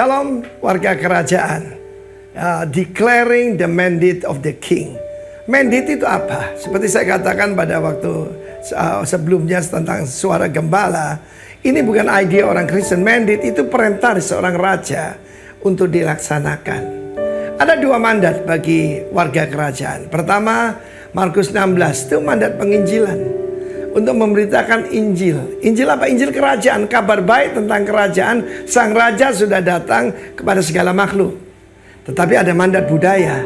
Shalom warga kerajaan. Declaring the mandate of the king. Mandate itu apa? Seperti saya katakan pada waktu sebelumnya tentang suara gembala. Ini bukan ide orang Kristen. Mandate itu perintah seorang raja untuk dilaksanakan. Ada dua mandat bagi warga kerajaan. Pertama, Markus 16 itu mandat penginjilan. Untuk memberitakan Injil. Injil apa? Injil kerajaan. Kabar baik tentang kerajaan. Sang raja sudah datang kepada segala makhluk. Tetapi ada mandat budaya.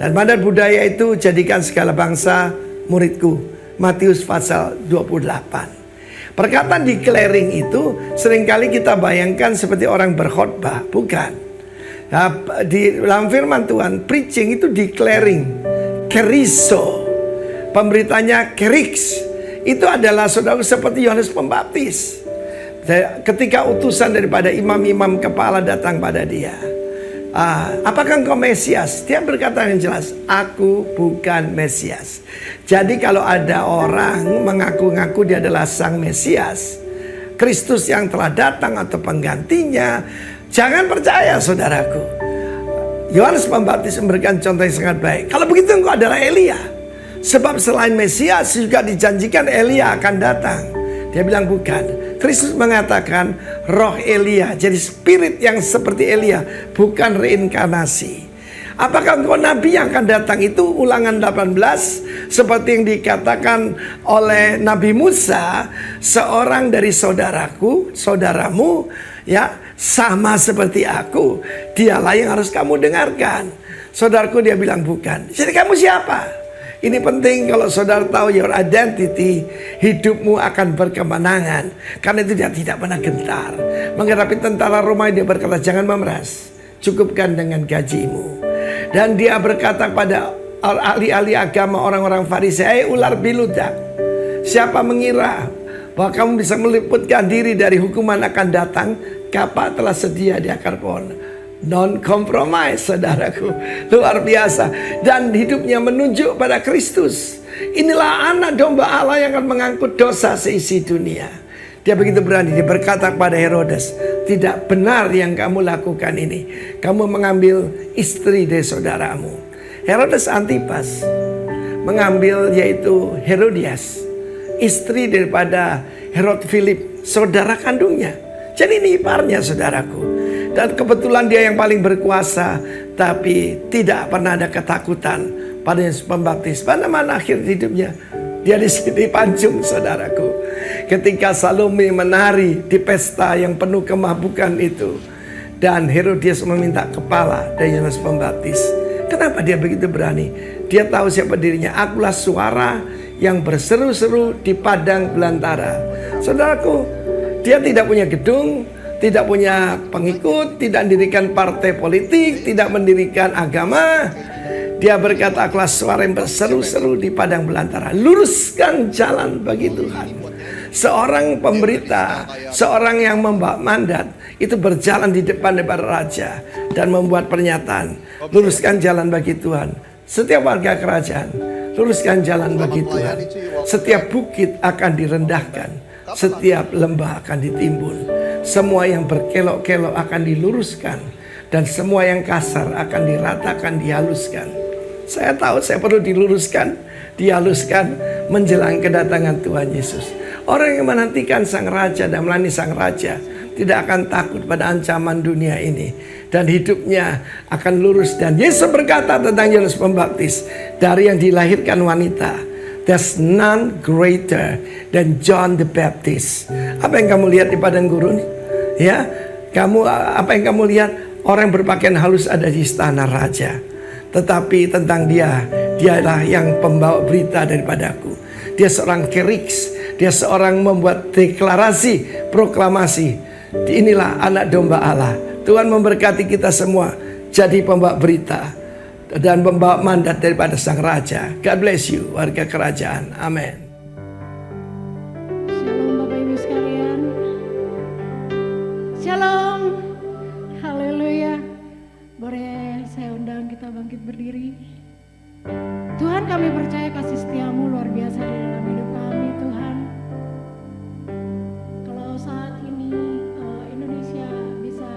Dan mandat budaya itu jadikan segala bangsa muridku. Matius pasal 28. Perkataan declaring itu seringkali kita bayangkan seperti orang berkhotbah. Bukan. Nah, di dalam firman Tuhan, preaching itu declaring. Keriso. Pemberitanya kerix. Itu adalah saudara seperti Yohanes Pembaptis. Ketika utusan daripada imam-imam kepala datang pada dia. Apakah engkau Mesias? Dia berkata yang jelas, aku bukan Mesias. Jadi kalau ada orang mengaku-ngaku dia adalah sang Mesias, Kristus yang telah datang atau penggantinya, jangan percaya saudaraku. Yohanes Pembaptis memberikan contoh yang sangat baik. Kalau begitu engkau adalah Elia. Sebab selain Mesias juga dijanjikan Elia akan datang. Dia bilang bukan. Kristus mengatakan roh Elia. Jadi spirit yang seperti Elia. Bukan reinkarnasi. Apakah engkau nabi yang akan datang? Itu Ulangan 18. Seperti yang dikatakan oleh Nabi Musa. Seorang dari saudaraku, saudaramu, ya, sama seperti aku. Dialah yang harus kamu dengarkan. Saudaraku, dia bilang bukan. Jadi kamu siapa? Ini penting kalau saudara tahu your identity, hidupmu akan berkemenangan. Karena itu dia tidak pernah gentar. Menghadapi tentara Romawi dia berkata, jangan memeras, cukupkan dengan gajimu. Dan dia berkata pada ahli-ahli agama orang-orang Farisi, ular biludak, siapa mengira bahwa kamu bisa meliputkan diri dari hukuman akan datang? Kapak telah sedia di akar pohon. Non-compromise saudaraku. Luar biasa. Dan hidupnya menunjuk pada Kristus. Inilah anak domba Allah yang akan mengangkut dosa seisi dunia. Dia begitu berani. Dia berkata kepada Herodes, tidak benar yang kamu lakukan ini. Kamu mengambil istri dari saudaramu. Herodes Antipas mengambil yaitu Herodias, istri daripada Herod Philip, saudara kandungnya. Jadi ini iparnya saudaraku. Dan kebetulan dia yang paling berkuasa. Tapi tidak pernah ada ketakutan pada Yohanes Pembaptis. Pada mana akhir hidupnya dia dipancung saudaraku. Ketika Salome menari di pesta yang penuh kemabukan itu. Dan Herodias meminta kepala dari Yohanes Pembaptis. Kenapa dia begitu berani? Dia tahu siapa dirinya. Akulah suara yang berseru-seru di padang belantara. Saudaraku, dia tidak punya gedung, tidak punya pengikut, tidak mendirikan partai politik, tidak mendirikan agama. Dia berkata, akulah suara yang berseru-seru di padang belantara. Luruskan jalan bagi Tuhan. Seorang pemberita, seorang yang membawa mandat, itu berjalan di depan daripada raja. Dan membuat pernyataan, luruskan jalan bagi Tuhan. Setiap warga kerajaan, luruskan jalan bagi Tuhan. Setiap bukit akan direndahkan. Setiap lembah akan ditimbun. Semua yang berkelok-kelok akan diluruskan. Dan semua yang kasar akan diratakan, dihaluskan. Saya tahu saya perlu diluruskan, dihaluskan menjelang kedatangan Tuhan Yesus. Orang yang menantikan sang raja dan melayani sang raja tidak akan takut pada ancaman dunia ini. Dan hidupnya akan lurus. Dan Yesus berkata tentang Yohanes Pembaptis, dari yang dilahirkan wanita, there's none greater than John the Baptist. Apa yang kamu lihat di padang gurun? Ya, apa yang kamu lihat? Orang berpakaian halus ada di istana raja. Tetapi tentang dialah yang pembawa berita daripadaku. Dia seorang keriks, dia seorang membuat deklarasi, proklamasi. Inilah anak domba Allah. Tuhan memberkati kita semua jadi pembawa berita dan membawa mandat daripada sang raja. God bless you warga kerajaan. Amin. Shalom, haleluya. Boleh saya undang kita bangkit berdiri. Tuhan, kami percaya kasih setiamu luar biasa di dalam hidup kami Tuhan. Kalau saat ini Indonesia bisa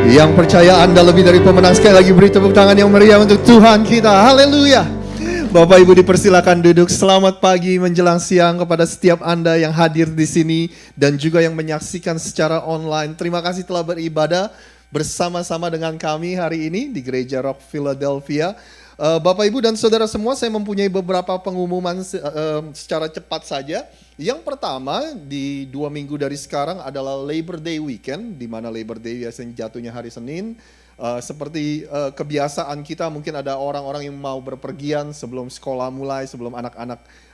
Yang percaya Anda lebih dari pemenang, sekali lagi beri tepuk tangan yang meriah untuk Tuhan kita. Haleluya. Bapak Ibu dipersilakan duduk. Selamat pagi menjelang siang kepada setiap Anda yang hadir di sini dan juga yang menyaksikan secara online. Terima kasih telah beribadah bersama-sama dengan kami hari ini di Gereja Rock Philadelphia. Bapak Ibu dan Saudara semua, saya mempunyai beberapa pengumuman secara cepat saja. Yang pertama, di 2 minggu dari sekarang adalah Labor Day Weekend, di mana Labor Day biasanya jatuhnya hari Senin. Seperti kebiasaan kita, mungkin ada orang-orang yang mau berpergian sebelum sekolah mulai, sebelum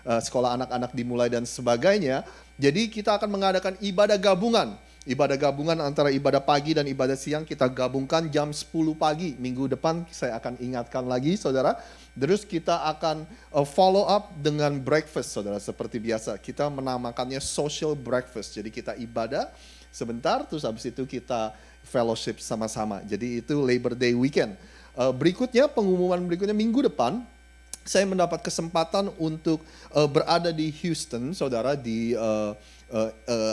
sekolah anak-anak dimulai dan sebagainya. Jadi kita akan mengadakan ibadah gabungan. Ibadah gabungan antara ibadah pagi dan ibadah siang kita gabungkan jam 10 pagi. Minggu depan saya akan ingatkan lagi saudara. Terus kita akan follow up dengan breakfast saudara. Seperti biasa kita menamakannya social breakfast. Jadi kita ibadah sebentar terus habis itu kita fellowship sama-sama. Jadi itu Labor Day Weekend. Pengumuman berikutnya minggu depan. Saya mendapat kesempatan untuk berada di Houston, saudara, di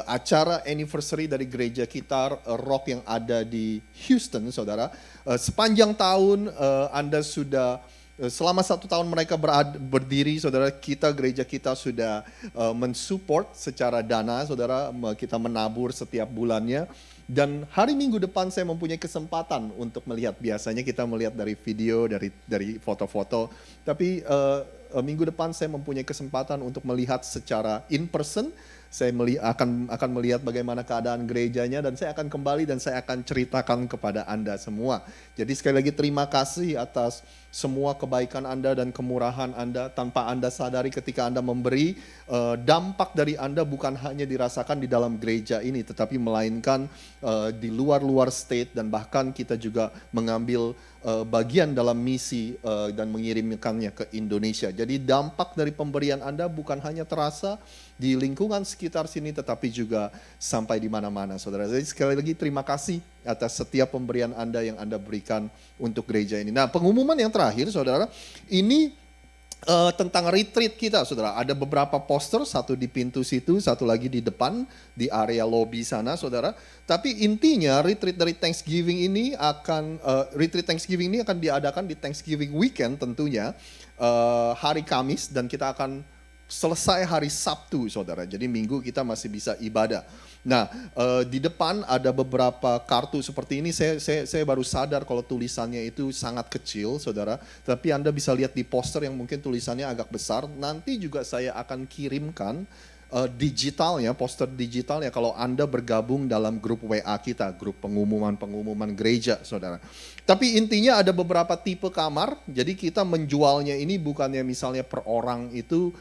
acara anniversary dari gereja kita Rock yang ada di Houston, saudara. Sepanjang tahun Anda sudah, selama 1 tahun mereka berdiri, saudara, gereja kita sudah mensupport secara dana, saudara, kita menabur setiap bulannya. Dan hari Minggu depan saya mempunyai kesempatan untuk melihat, biasanya kita melihat dari video, dari foto-foto, tapi minggu depan saya mempunyai kesempatan untuk melihat secara in person. Saya akan melihat bagaimana keadaan gerejanya dan saya akan kembali dan saya akan ceritakan kepada Anda semua. Jadi sekali lagi terima kasih atas semua kebaikan Anda dan kemurahan Anda. Tanpa Anda sadari ketika Anda memberi, dampak dari Anda bukan hanya dirasakan di dalam gereja ini, tetapi melainkan di luar state, dan bahkan kita juga mengambil bagian dalam misi dan mengirimkannya ke Indonesia. Jadi dampak dari pemberian Anda bukan hanya terasa di lingkungan sekitar sini, tetapi juga sampai di mana-mana, saudara. Jadi sekali lagi terima kasih atas setiap pemberian Anda yang Anda berikan untuk gereja ini. Nah, pengumuman yang terakhir, saudara, ini tentang retreat kita, saudara. Ada beberapa poster, satu di pintu situ, satu lagi di depan, di area lobby sana, saudara. Tapi intinya retreat dari Thanksgiving ini akan diadakan di Thanksgiving weekend tentunya, hari Kamis, dan kita akan selesai hari Sabtu, saudara. Jadi Minggu kita masih bisa ibadah. Nah, di depan ada beberapa kartu seperti ini. Saya baru sadar kalau tulisannya itu sangat kecil, saudara. Tapi Anda bisa lihat di poster yang mungkin tulisannya agak besar. Nanti juga saya akan kirimkan digitalnya, poster digitalnya kalau Anda bergabung dalam grup WA kita, grup pengumuman gereja, saudara. Tapi intinya ada beberapa tipe kamar. Jadi kita menjualnya ini bukannya misalnya per orang itu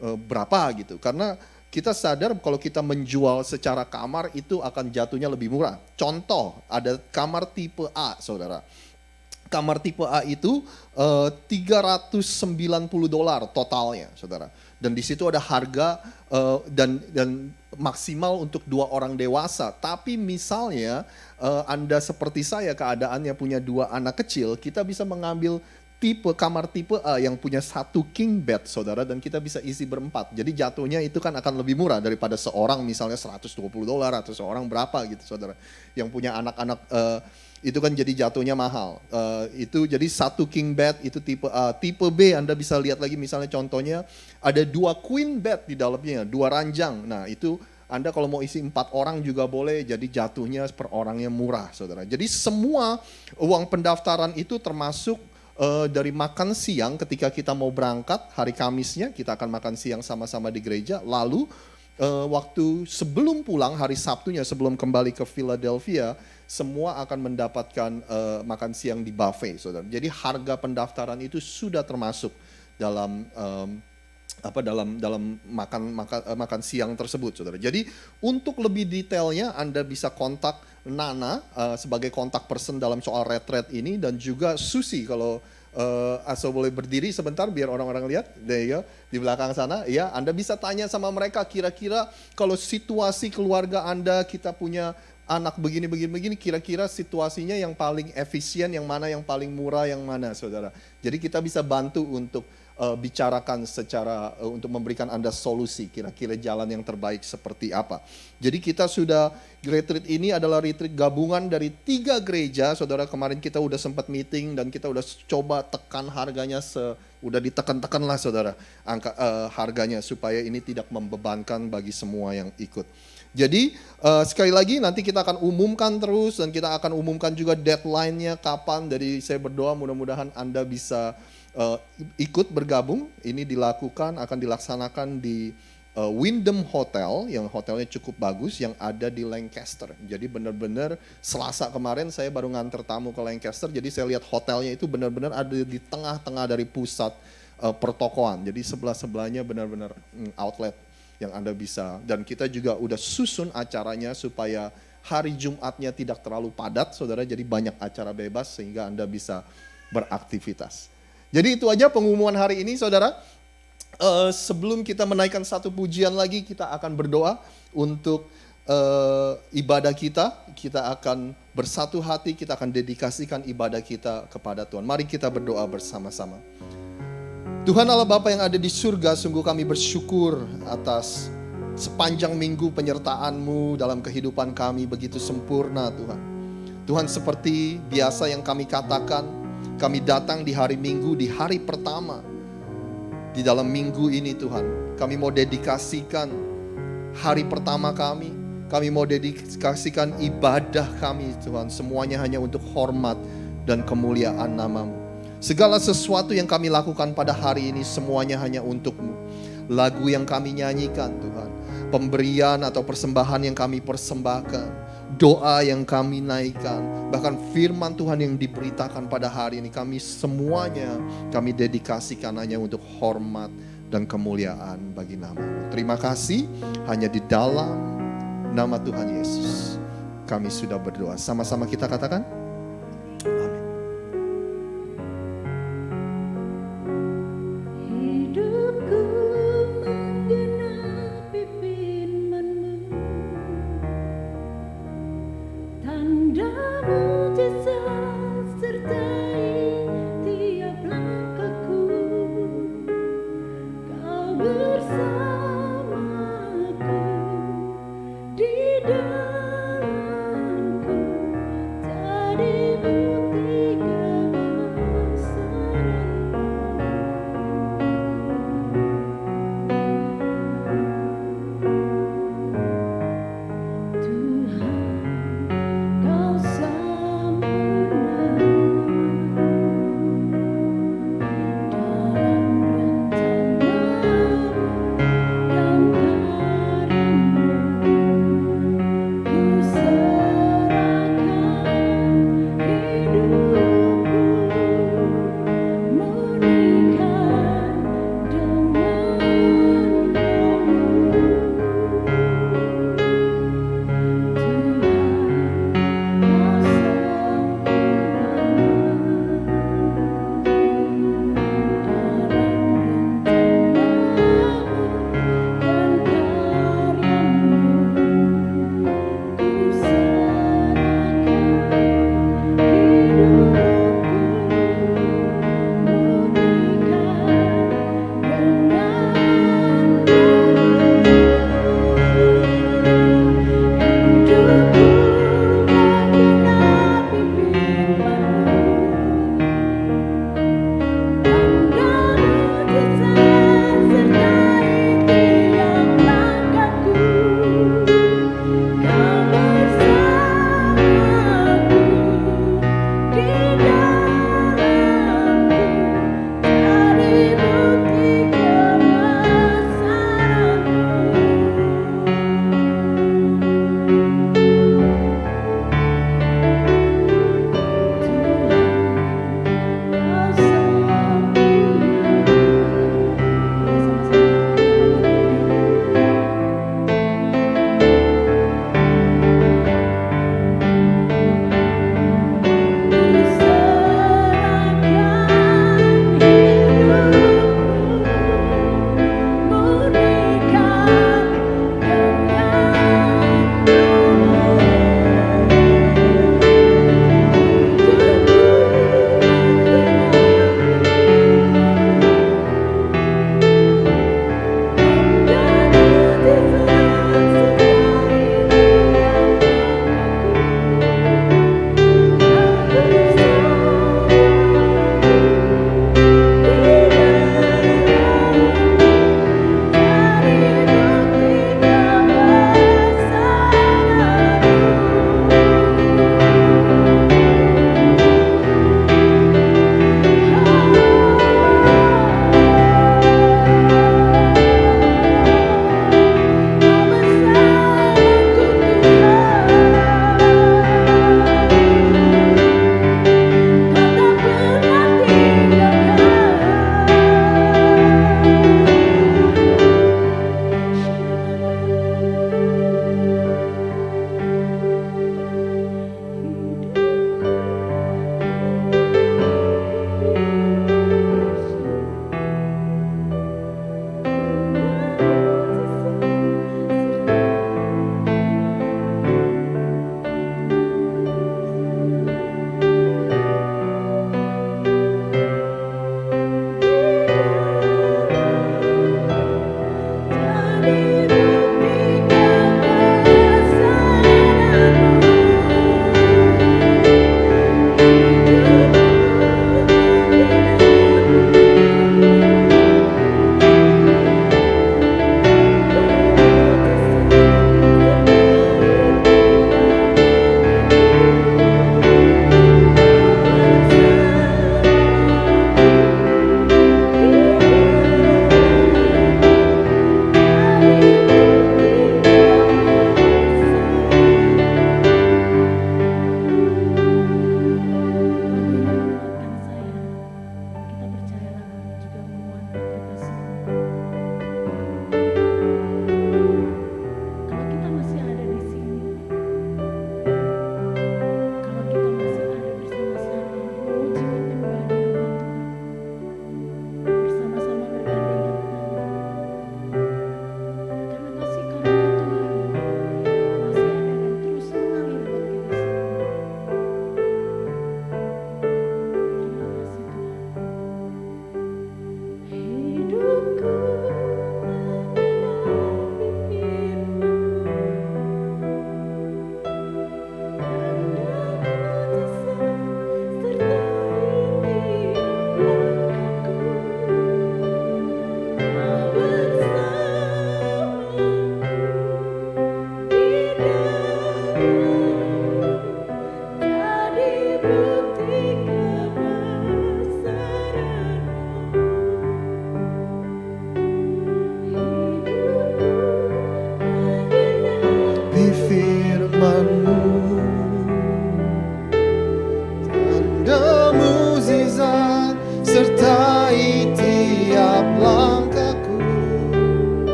berapa gitu, karena kita sadar kalau kita menjual secara kamar itu akan jatuhnya lebih murah. Contoh, ada kamar tipe A, saudara. Kamar tipe A itu $390 totalnya, saudara. Dan di situ ada harga dan maksimal untuk 2 orang dewasa. Tapi misalnya Anda seperti saya, keadaannya punya 2 anak kecil, kita bisa mengambil kamar tipe A yang punya 1 king bed, saudara, dan kita bisa isi berempat. Jadi jatuhnya itu kan akan lebih murah daripada seorang misalnya $120 atau seorang berapa gitu, saudara. Yang punya anak-anak itu kan jadi jatuhnya mahal. Itu jadi 1 king bed itu tipe A. Tipe B Anda bisa lihat lagi, misalnya contohnya ada 2 queen bed di dalamnya, 2 ranjang. Nah itu Anda kalau mau isi 4 orang juga boleh, jadi jatuhnya per orangnya murah, saudara. Jadi semua uang pendaftaran itu termasuk dari makan siang ketika kita mau berangkat hari Kamisnya, kita akan makan siang sama-sama di gereja. Lalu waktu sebelum pulang hari Sabtunya, sebelum kembali ke Philadelphia, semua akan mendapatkan makan siang di buffet, saudara. Jadi harga pendaftaran itu sudah termasuk dalam makan siang tersebut, saudara. Jadi untuk lebih detailnya Anda bisa kontak Nana sebagai kontak person dalam soal retreat ini, dan juga Susi kalau Aso boleh berdiri sebentar biar orang-orang lihat. There you go, di belakang sana. Ya, Anda bisa tanya sama mereka kira-kira kalau situasi keluarga Anda, kita punya anak begini, kira-kira situasinya yang paling efisien, yang mana yang paling murah, yang mana, saudara. Jadi kita bisa bantu untuk bicarakan secara untuk memberikan Anda solusi kira-kira jalan yang terbaik seperti apa. Jadi kita sudah, retreat ini adalah retreat gabungan dari 3 gereja. Saudara, kemarin kita udah sempat meeting dan kita udah coba tekan harganya, udah ditekan-tekan lah saudara angka harganya supaya ini tidak membebankan bagi semua yang ikut. Jadi sekali lagi nanti kita akan umumkan terus dan kita akan umumkan juga deadline-nya kapan. Jadi saya berdoa mudah-mudahan Anda bisa ikut bergabung. Ini akan dilaksanakan di Wyndham Hotel, yang hotelnya cukup bagus, yang ada di Lancaster. Jadi benar-benar Selasa kemarin saya baru nganter tamu ke Lancaster, jadi saya lihat hotelnya itu benar-benar ada di tengah-tengah dari pusat pertokoan. Jadi sebelah-sebelahnya benar-benar outlet yang Anda bisa. Dan kita juga udah susun acaranya supaya hari Jumatnya tidak terlalu padat, saudara. Jadi banyak acara bebas sehingga Anda bisa beraktivitas. Jadi itu aja pengumuman hari ini, saudara. Sebelum kita menaikkan satu pujian lagi, kita akan berdoa untuk ibadah kita. Kita akan bersatu hati, kita akan dedikasikan ibadah kita kepada Tuhan. Mari kita berdoa bersama-sama. Tuhan Allah Bapa yang ada di surga, sungguh kami bersyukur atas sepanjang minggu penyertaan-Mu dalam kehidupan kami begitu sempurna Tuhan. Tuhan, seperti biasa yang kami katakan, kami datang di hari Minggu, di hari pertama. Di dalam minggu ini Tuhan, kami mau dedikasikan hari pertama kami. Kami mau dedikasikan ibadah kami Tuhan. Semuanya hanya untuk hormat dan kemuliaan nama-Mu. Segala sesuatu yang kami lakukan pada hari ini semuanya hanya untuk-Mu. Lagu yang kami nyanyikan Tuhan, pemberian atau persembahan yang kami persembahkan, doa yang kami naikkan, bahkan firman Tuhan yang diberitakan pada hari ini, kami semuanya kami dedikasikan hanya untuk hormat dan kemuliaan bagi nama-Mu. Terima kasih, hanya di dalam nama Tuhan Yesus kami sudah berdoa. Sama-sama kita katakan amin. Hidupku menggenapi firman-Mu, tanda mujizat sertai tiap langkahku. Kau bersamaku di dalamku, jadi bukti kebesaran-Mu. Tuhan, Kau sambut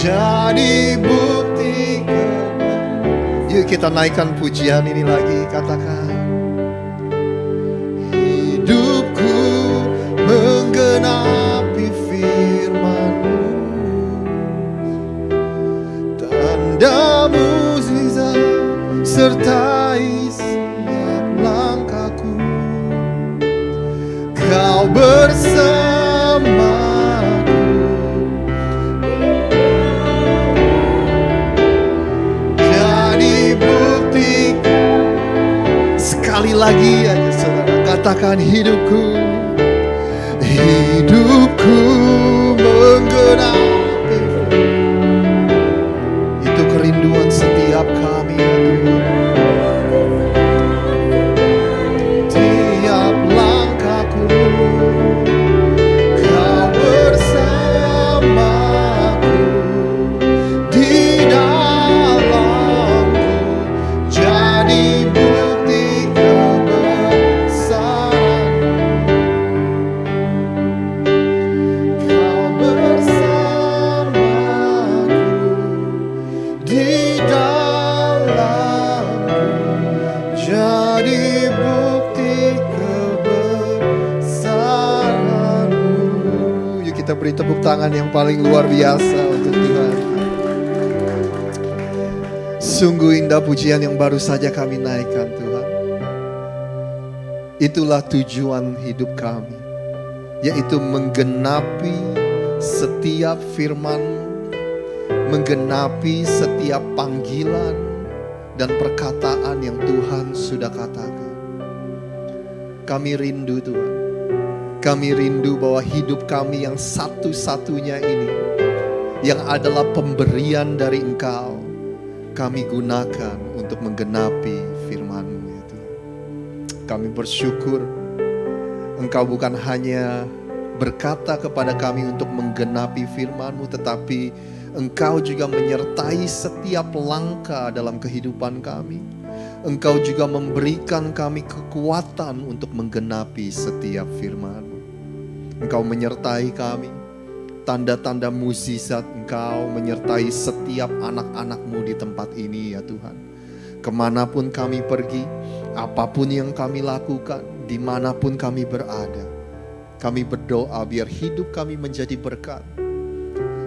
jadi bukti kebenaran. Yuk kita naikkan pujian ini lagi, katakan. Hidupku menggenapi firman-Mu, tanda mukjizat sertai setiap langkahku. Kau bersamaku, jadi bukti. Sekali lagi aja saudara, katakan hidupku menggenapi. Itu kerinduan setiap kami ya Tuhan. Tiap langkahku Kau bersamaku, di dalamku jadi bukti kebesaran. Kau bersamaku, di dalamku jadi bukti kebesaran-Mu. Yuk kita beri tepuk tangan yang paling luar biasa untuk Tuhan. Sungguh indah pujian yang baru saja kami naikkan Tuhan. Itulah tujuan hidup kami, yaitu menggenapi setiap firman-Mu, menggenapi setiap panggilan dan perkataan yang Tuhan sudah katakan. Kami rindu Tuhan. Kami rindu bahwa hidup kami yang satu-satunya ini, yang adalah pemberian dari Engkau, kami gunakan untuk menggenapi firman-Mu ya Tuhan. Kami bersyukur Engkau bukan hanya berkata kepada kami untuk menggenapi firman-Mu, tetapi Engkau juga menyertai setiap langkah dalam kehidupan kami. Engkau juga memberikan kami kekuatan untuk menggenapi setiap firman-Mu. Engkau menyertai kami. Tanda-tanda mukjizat Engkau menyertai setiap anak-anak-Mu di tempat ini ya Tuhan. Kemanapun kami pergi, apapun yang kami lakukan, dimanapun kami berada, kami berdoa biar hidup kami menjadi berkat.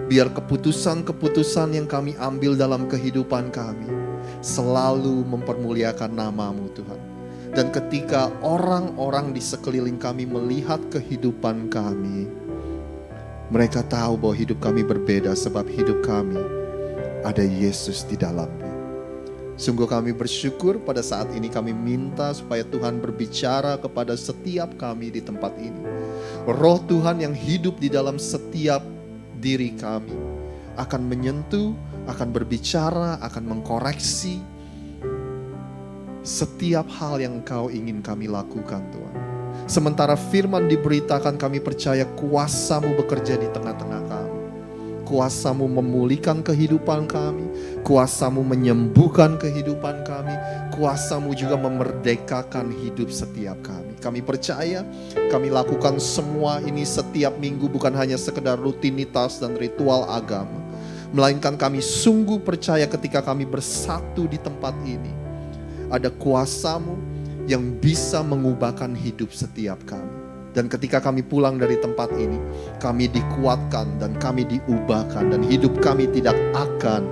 Biar keputusan-keputusan yang kami ambil dalam kehidupan kami selalu mempermuliakan nama-Mu Tuhan. Dan ketika orang-orang di sekeliling kami melihat kehidupan kami, mereka tahu bahwa hidup kami berbeda sebab hidup kami ada Yesus di dalamnya. Sungguh kami bersyukur pada saat ini kami minta supaya Tuhan berbicara kepada setiap kami di tempat ini. Roh Tuhan yang hidup di dalam setiap diri kami akan menyentuh, akan berbicara, akan mengkoreksi setiap hal yang Engkau ingin kami lakukan Tuhan. Sementara firman diberitakan, kami percaya kuasa-Mu bekerja di tengah-tengah kami. Kuasa-Mu memulihkan kehidupan kami, kuasa-Mu menyembuhkan kehidupan kami, kuasa-Mu juga memerdekakan hidup setiap kami. Kami percaya kami lakukan semua ini setiap minggu bukan hanya sekedar rutinitas dan ritual agama, melainkan kami sungguh percaya ketika kami bersatu di tempat ini, ada kuasa-Mu yang bisa mengubahkan hidup setiap kami. Dan ketika kami pulang dari tempat ini, kami dikuatkan dan kami diubahkan dan hidup kami tidak akan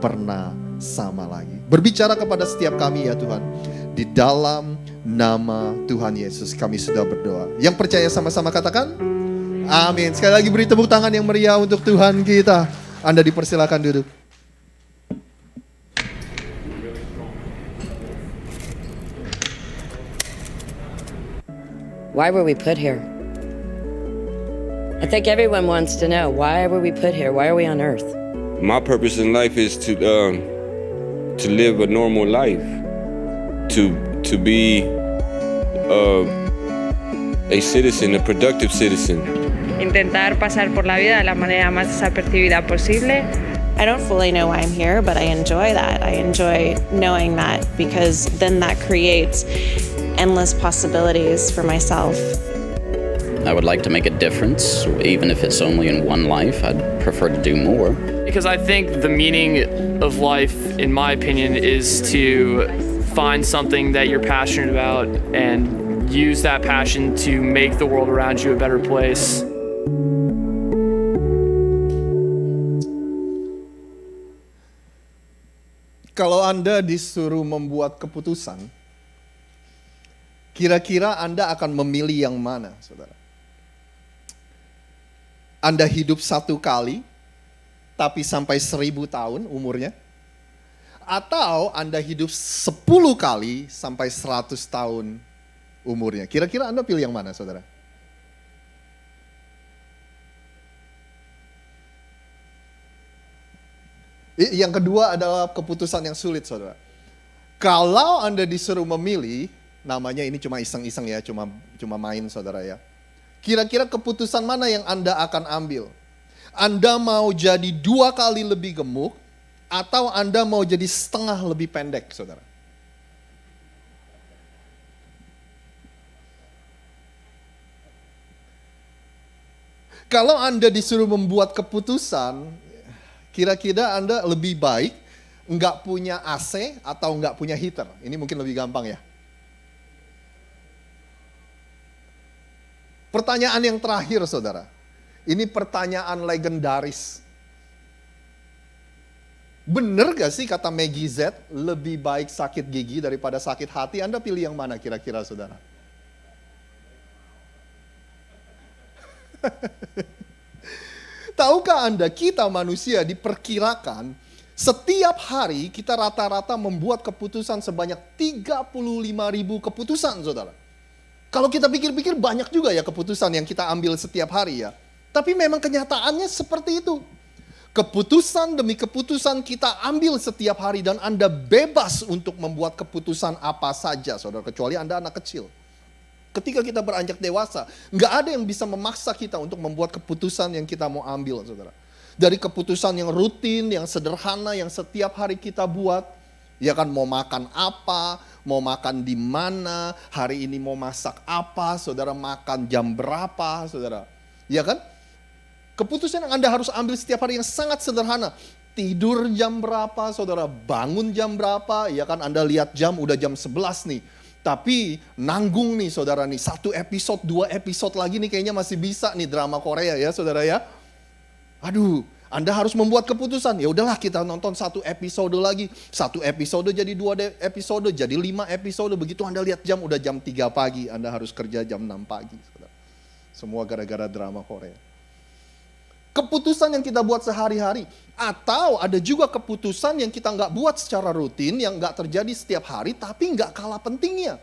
pernah sama lagi. Berbicara kepada setiap kami ya Tuhan, di dalam nama Tuhan Yesus kami sudah berdoa. Yang percaya sama-sama katakan amin. Sekali lagi beri tepuk tangan yang meriah untuk Tuhan kita. Anda dipersilakan duduk. Why were we put here? I think everyone wants to know, why were we put here? Why are we on earth? My purpose in life is to live a normal life, to be a citizen, a productive citizen. Intentar pasar por la vida de la manera más desapercibida posible. I don't fully know why I'm here, but I enjoy that. I enjoy knowing that because then that creates endless possibilities for myself. I would like to make a difference, even if it's only in one life. I'd prefer to do more. Because I think the meaning of life, in my opinion, is to find something that you're passionate about and use that passion to make the world around you a better place. Kalau Anda disuruh membuat keputusan, kira-kira Anda akan memilih yang mana, saudara? Anda hidup 1 kali, tapi sampai 1000 tahun umurnya? Atau Anda hidup 10 kali sampai 100 tahun umurnya? Kira-kira Anda pilih yang mana, saudara? Yang kedua adalah keputusan yang sulit, saudara. Kalau Anda disuruh memilih, namanya ini cuma iseng-iseng ya, cuma main, saudara ya. Kira-kira keputusan mana yang Anda akan ambil? Anda mau jadi 2 kali lebih gemuk, atau Anda mau jadi setengah lebih pendek, saudara? Kalau Anda disuruh membuat keputusan, kira-kira Anda lebih baik nggak punya AC atau nggak punya heater? Ini mungkin lebih gampang ya. Pertanyaan yang terakhir, saudara. Ini pertanyaan legendaris. Bener gak sih kata Maggie Z, lebih baik sakit gigi daripada sakit hati? Anda pilih yang mana kira-kira, saudara? Tahukah Anda, kita manusia diperkirakan setiap hari kita rata-rata membuat keputusan sebanyak 35.000 keputusan, saudara. Kalau kita pikir-pikir banyak juga ya keputusan yang kita ambil setiap hari ya. Tapi memang kenyataannya seperti itu. Keputusan demi keputusan kita ambil setiap hari dan Anda bebas untuk membuat keputusan apa saja, saudara. Kecuali Anda anak kecil. Ketika kita beranjak dewasa, nggak ada yang bisa memaksa kita untuk membuat keputusan yang kita mau ambil, saudara. Dari keputusan yang rutin, yang sederhana, yang setiap hari kita buat, ya kan, mau makan apa, mau makan di mana, hari ini mau masak apa, saudara, makan jam berapa, saudara. Ya kan? Keputusan yang Anda harus ambil setiap hari yang sangat sederhana. Tidur jam berapa, saudara, bangun jam berapa, ya kan, Anda lihat jam, udah jam 11 nih. Tapi nanggung nih, saudara nih, 1 episode, 2 episode lagi nih kayaknya masih bisa nih drama Korea ya, saudara ya. Aduh, Anda harus membuat keputusan. Ya udahlah, kita nonton 1 episode lagi. 1 episode jadi 2 episode, jadi 5 episode. Begitu Anda lihat jam, udah jam 3 pagi. Anda harus kerja jam 6 pagi. Saudara. Semua gara-gara drama Korea. Keputusan yang kita buat sehari-hari. Atau ada juga keputusan yang kita nggak buat secara rutin, yang nggak terjadi setiap hari, tapi nggak kalah pentingnya.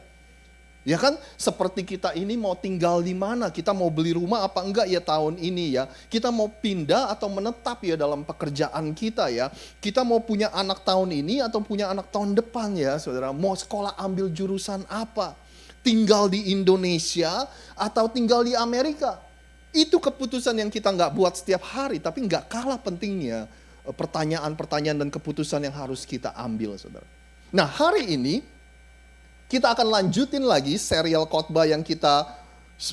Ya kan, seperti kita ini mau tinggal di mana, kita mau beli rumah apa enggak ya tahun ini ya. Kita mau pindah atau menetap ya dalam pekerjaan kita ya. Kita mau punya anak tahun ini atau punya anak tahun depan ya, saudara. Mau sekolah ambil jurusan apa. Tinggal di Indonesia atau tinggal di Amerika. Itu keputusan yang kita nggak buat setiap hari, tapi nggak kalah pentingnya pertanyaan-pertanyaan dan keputusan yang harus kita ambil, saudara. Nah, hari ini kita akan lanjutin lagi serial khotbah yang kita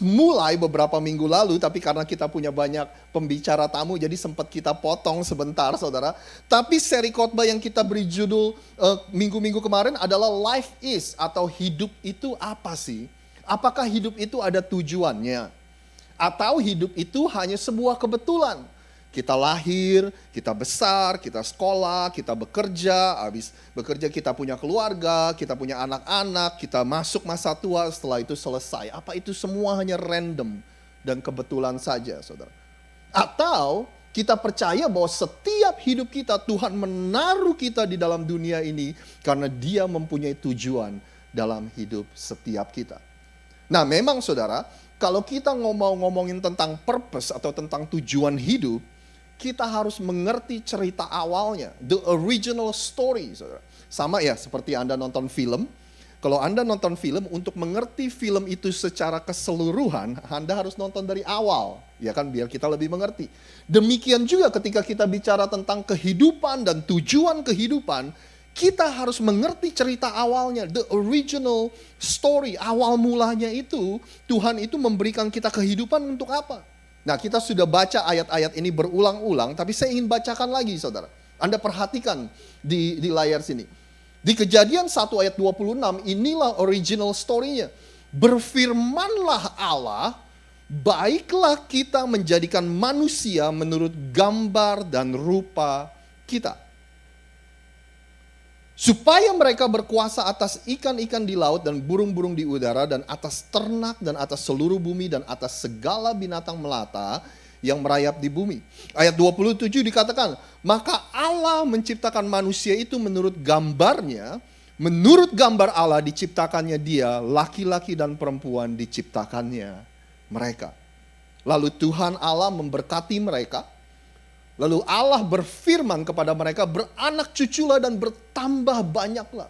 mulai beberapa minggu lalu, tapi karena kita punya banyak pembicara tamu, jadi sempat kita potong sebentar, saudara. Tapi seri khotbah yang kita beri judul minggu-minggu kemarin adalah Life Is, atau hidup itu apa sih? Apakah hidup itu ada tujuannya? Atau hidup itu hanya sebuah kebetulan. Kita lahir, kita besar, kita sekolah, kita bekerja, habis bekerja kita punya keluarga, kita punya anak-anak, kita masuk masa tua, setelah itu selesai. Apa itu semua hanya random dan kebetulan saja, saudara? Atau kita percaya bahwa setiap hidup kita Tuhan menaruh kita di dalam dunia ini karena Dia mempunyai tujuan dalam hidup setiap kita. Nah, memang saudara, kalau kita ngomongin tentang purpose atau tentang tujuan hidup, kita harus mengerti cerita awalnya, the original story, saudara. Sama ya seperti Anda nonton film. Kalau Anda nonton film, untuk mengerti film itu secara keseluruhan, Anda harus nonton dari awal, ya kan, biar kita lebih mengerti. Demikian juga ketika kita bicara tentang kehidupan dan tujuan kehidupan, kita harus mengerti cerita awalnya, the original story, awal mulanya itu, Tuhan itu memberikan kita kehidupan untuk apa? Nah, kita sudah baca ayat-ayat ini berulang-ulang, tapi saya ingin bacakan lagi, saudara. Anda perhatikan di layar sini. Di Kejadian 1 ayat 26, inilah original story-nya. Berfirmanlah Allah, baiklah kita menjadikan manusia menurut gambar dan rupa kita, supaya mereka berkuasa atas ikan-ikan di laut dan burung-burung di udara dan atas ternak dan atas seluruh bumi dan atas segala binatang melata yang merayap di bumi. Ayat 27 dikatakan, maka Allah menciptakan manusia itu menurut gambarnya, menurut gambar Allah diciptakannya dia, laki-laki dan perempuan diciptakannya mereka. Lalu Tuhan Allah memberkati mereka. Lalu Allah berfirman kepada mereka, beranak cuculah dan bertambah banyaklah.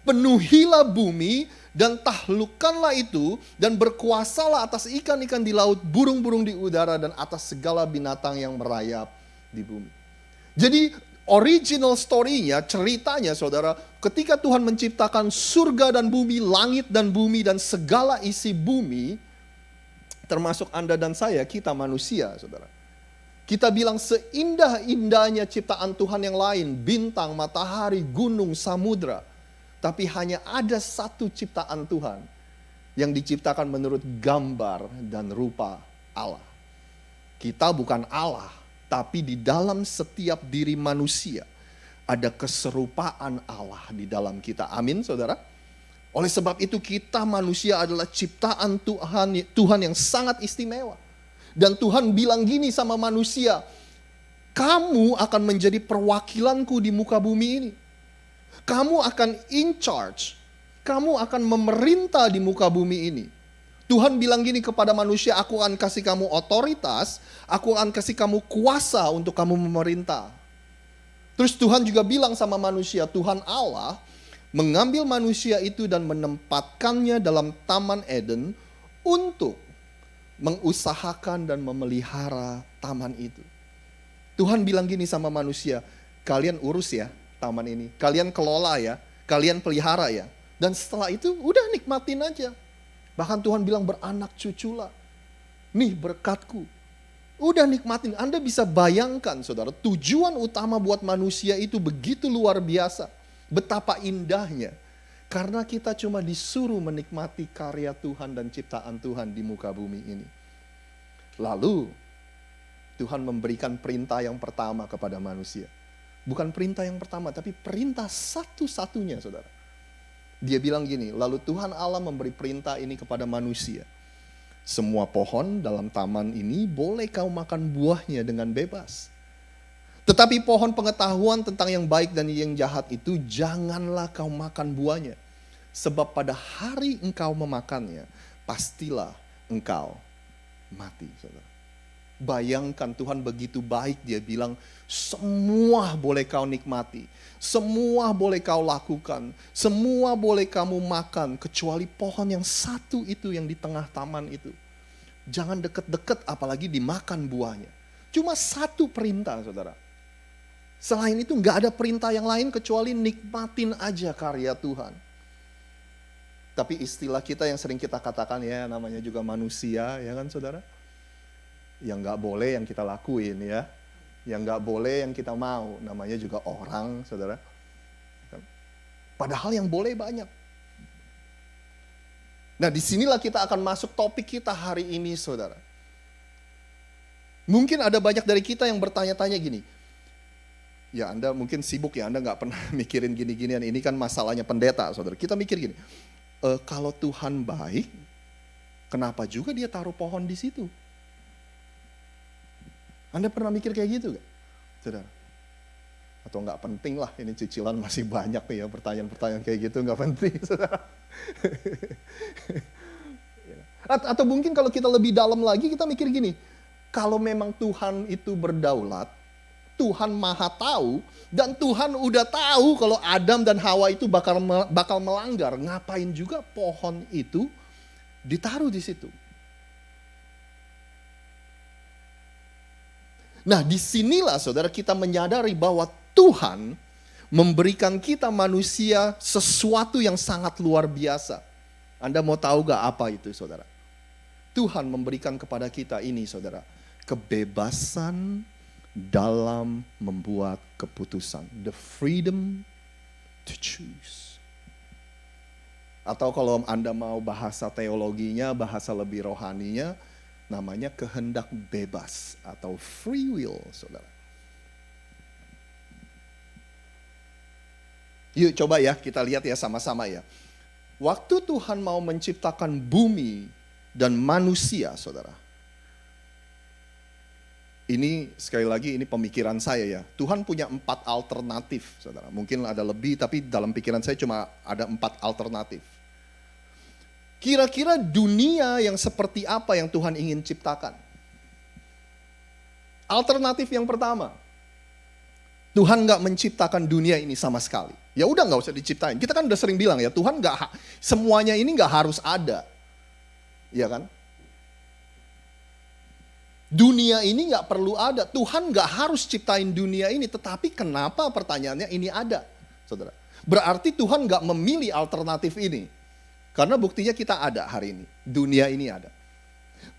Penuhilah bumi dan taklukkanlah itu dan berkuasalah atas ikan-ikan di laut, burung-burung di udara dan atas segala binatang yang merayap di bumi. Jadi original story-nya, ceritanya saudara, ketika Tuhan menciptakan surga dan bumi, langit dan bumi dan segala isi bumi, termasuk Anda dan saya, kita manusia saudara. Kita bilang seindah-indahnya ciptaan Tuhan yang lain, bintang, matahari, gunung, samudra. Tapi hanya ada satu ciptaan Tuhan yang diciptakan menurut gambar dan rupa Allah. Kita bukan Allah, tapi di dalam setiap diri manusia ada keserupaan Allah di dalam kita. Amin saudara. Oleh sebab itu kita manusia adalah ciptaan Tuhan yang sangat istimewa. Dan Tuhan bilang gini sama manusia, kamu akan menjadi perwakilanku di muka bumi ini. Kamu akan in charge, kamu akan memerintah di muka bumi ini. Tuhan bilang gini kepada manusia, aku akan kasih kamu otoritas, aku akan kasih kamu kuasa untuk kamu memerintah. Terus Tuhan juga bilang sama manusia, Tuhan Allah mengambil manusia itu dan menempatkannya dalam Taman Eden untuk mengusahakan dan memelihara taman itu. Tuhan bilang gini sama manusia, kalian urus ya taman ini, kalian kelola ya, kalian pelihara ya. Dan setelah itu udah nikmatin aja. Bahkan Tuhan bilang beranak cuculah. Nih berkatku. Udah nikmatin. Anda bisa bayangkan saudara, tujuan utama buat manusia itu begitu luar biasa. Betapa indahnya. Karena kita cuma disuruh menikmati karya Tuhan dan ciptaan Tuhan di muka bumi ini. Lalu Tuhan memberikan perintah yang pertama kepada manusia. Bukan perintah yang pertama, tapi perintah satu-satunya saudara. Dia bilang gini, lalu Tuhan Allah memberi perintah ini kepada manusia. Semua pohon dalam taman ini boleh kau makan buahnya dengan bebas. Tetapi pohon pengetahuan tentang yang baik dan yang jahat itu janganlah kau makan buahnya. Sebab pada hari engkau memakannya, pastilah engkau mati. Saudara. Bayangkan Tuhan begitu baik, dia bilang semua boleh kau nikmati. Semua boleh kau lakukan. Semua boleh kamu makan kecuali pohon yang satu itu yang di tengah taman itu. Jangan deket-deket apalagi dimakan buahnya. Cuma satu perintah saudara. Selain itu nggak ada perintah yang lain kecuali nikmatin aja karya Tuhan. Tapi istilah kita yang sering kita katakan ya namanya juga manusia ya kan saudara. Yang nggak boleh yang kita lakuin ya. Yang nggak boleh yang kita mau namanya juga orang saudara. Padahal yang boleh banyak. Nah disinilah kita akan masuk topik kita hari ini saudara. Mungkin ada banyak dari kita yang bertanya-tanya gini. Ya Anda mungkin sibuk ya, Anda nggak pernah mikirin gini-ginian. Ini kan masalahnya pendeta, saudara. Kita mikir gini, kalau Tuhan baik, kenapa juga dia taruh pohon di situ? Anda pernah mikir kayak gitu gak? Saudara? Atau nggak penting lah, ini cicilan masih banyak nih ya, pertanyaan-pertanyaan kayak gitu nggak penting, saudara. Atau mungkin kalau kita lebih dalam lagi, kita mikir gini, kalau memang Tuhan itu berdaulat, Tuhan maha tahu, dan Tuhan udah tahu kalau Adam dan Hawa itu bakal melanggar. Ngapain juga pohon itu ditaruh di situ? Nah disinilah saudara kita menyadari bahwa Tuhan memberikan kita manusia sesuatu yang sangat luar biasa. Anda mau tahu gak apa itu, saudara? Tuhan memberikan kepada kita ini, saudara, kebebasan dalam membuat keputusan. The freedom to choose. Atau kalau Anda mau bahasa teologinya, bahasa lebih rohaninya, namanya kehendak bebas atau free will, saudara. Yuk coba ya, kita lihat ya sama-sama ya. Waktu Tuhan mau menciptakan bumi dan manusia, saudara. Ini sekali lagi, ini pemikiran saya ya. Tuhan punya 4 alternatif, saudara. Mungkin ada lebih, tapi dalam pikiran saya cuma ada 4 alternatif. Kira-kira dunia yang seperti apa yang Tuhan ingin ciptakan? Alternatif yang pertama, Tuhan nggak menciptakan dunia ini sama sekali. Ya udah nggak usah diciptain. Kita kan udah sering bilang ya, Tuhan nggak semuanya ini nggak harus ada. Iya kan? Dunia ini nggak perlu ada. Tuhan nggak harus ciptain dunia ini. Tetapi kenapa pertanyaannya ini ada, saudara? Berarti Tuhan nggak memilih alternatif ini. Karena buktinya kita ada hari ini. Dunia ini ada.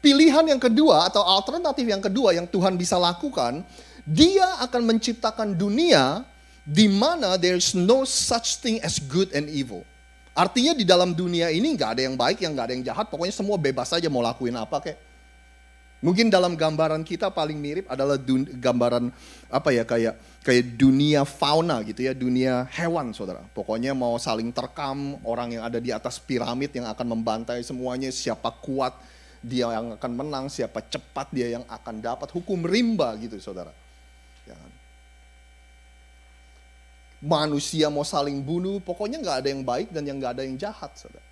Pilihan yang kedua atau alternatif yang kedua yang Tuhan bisa lakukan, Dia akan menciptakan dunia di mana there's no such thing as good and evil. Artinya di dalam dunia ini nggak ada yang baik, yang nggak ada yang jahat. Pokoknya semua bebas aja mau lakuin apa kayak. Mungkin dalam gambaran kita paling mirip adalah gambaran apa ya, kayak dunia fauna gitu ya, dunia hewan, saudara. Pokoknya mau saling terkam, orang yang ada di atas piramid yang akan membantai semuanya, siapa kuat dia yang akan menang, siapa cepat dia yang akan dapat, hukum rimba gitu, saudara. Ya kan? Manusia mau saling bunuh, pokoknya nggak ada yang baik dan yang nggak ada yang jahat, saudara.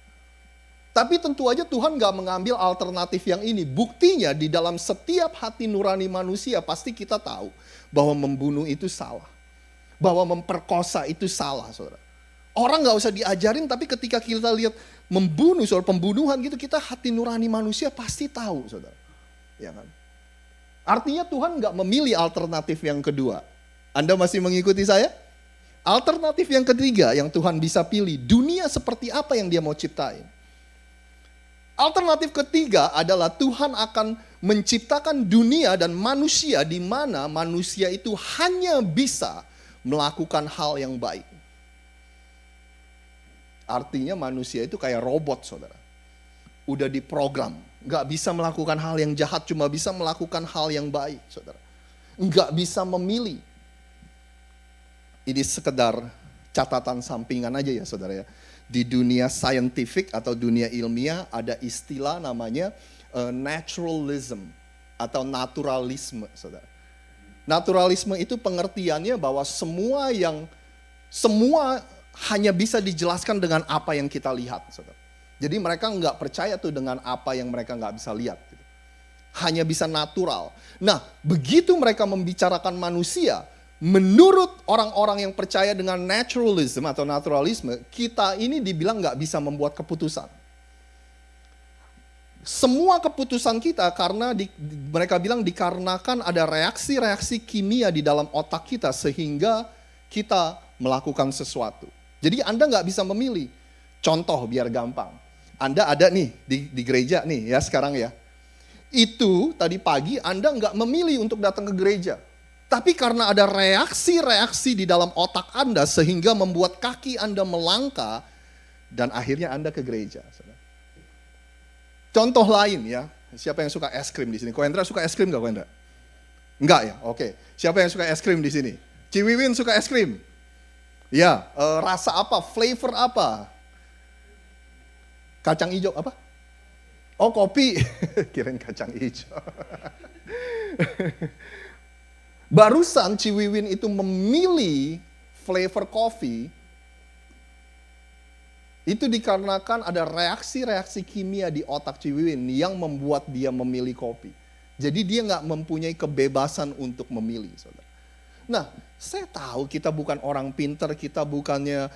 Tapi tentu aja Tuhan nggak mengambil alternatif yang ini. Buktinya di dalam setiap hati nurani manusia pasti kita tahu bahwa membunuh itu salah, bahwa memperkosa itu salah, saudara. Orang nggak usah diajarin, tapi ketika kita lihat membunuh, saudara, pembunuhan gitu, kita hati nurani manusia pasti tahu, saudara. Ya kan? Artinya Tuhan nggak memilih alternatif yang kedua. Anda masih mengikuti saya? Alternatif yang ketiga yang Tuhan bisa pilih, dunia seperti apa yang Dia mau ciptain. Alternatif ketiga adalah Tuhan akan menciptakan dunia dan manusia di mana manusia itu hanya bisa melakukan hal yang baik. Artinya manusia itu kayak robot, saudara. Udah diprogram, nggak bisa melakukan hal yang jahat, cuma bisa melakukan hal yang baik, saudara. Nggak bisa memilih. Ini sekedar catatan sampingan aja ya, saudara ya. Di dunia scientific atau dunia ilmiah ada istilah namanya naturalism atau naturalisme, saudara. Naturalisme itu pengertiannya bahwa semua hanya bisa dijelaskan dengan apa yang kita lihat, saudara. Jadi mereka nggak percaya tuh dengan apa yang mereka nggak bisa lihat. Gitu. Hanya bisa natural. Nah, begitu mereka membicarakan manusia, menurut orang-orang yang percaya dengan naturalism atau naturalisme, kita ini dibilang nggak bisa membuat keputusan. Semua keputusan kita karena mereka bilang dikarenakan ada reaksi-reaksi kimia di dalam otak kita sehingga kita melakukan sesuatu. Jadi Anda nggak bisa memilih. Contoh biar gampang. Anda ada nih di gereja nih ya sekarang ya. Itu tadi pagi Anda nggak memilih untuk datang ke gereja. Tapi karena ada reaksi-reaksi di dalam otak Anda sehingga membuat kaki Anda melangkah dan akhirnya Anda ke gereja. Contoh lain ya, siapa yang suka es krim di sini? Koendra suka es krim nggak Koendra? Enggak ya, oke. Siapa yang suka es krim di sini? Ciwiwin suka es krim? Ya, rasa apa? Flavor apa? Kacang hijau apa? Oh kopi, kirain kacang hijau. Barusan Ciwiwin itu memilih flavor kopi, itu dikarenakan ada reaksi-reaksi kimia di otak Ciwiwin yang membuat dia memilih kopi. Jadi dia nggak mempunyai kebebasan untuk memilih, saudara. Nah, saya tahu kita bukan orang pinter, kita bukannya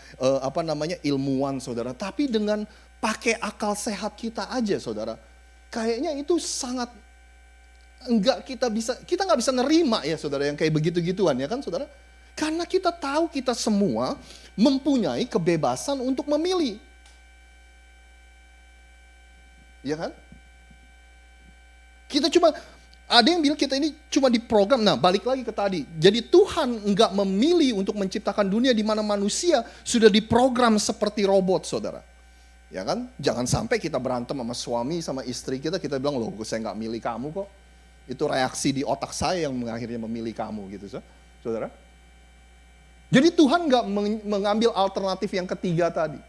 ilmuwan, saudara. Tapi dengan pakai akal sehat kita aja, saudara. Kayaknya itu sangat kita nggak bisa nerima ya saudara yang kayak begitu-gituan ya kan saudara. Karena Karena kita tahu kita semua mempunyai kebebasan untuk memilih. Ya kan? Kita cuma, ada yang bilang kita ini cuma diprogram. Nah, balik lagi ke tadi. Jadi Tuhan enggak memilih untuk menciptakan dunia di mana manusia sudah diprogram seperti robot, saudara. Ya kan? Jangan sampai kita berantem sama suami, sama istri kita bilang, loh saya enggak milih kamu kok. Itu reaksi di otak saya yang akhirnya memilih kamu gitu, saudara. Jadi Tuhan enggak mengambil alternatif yang ketiga tadi.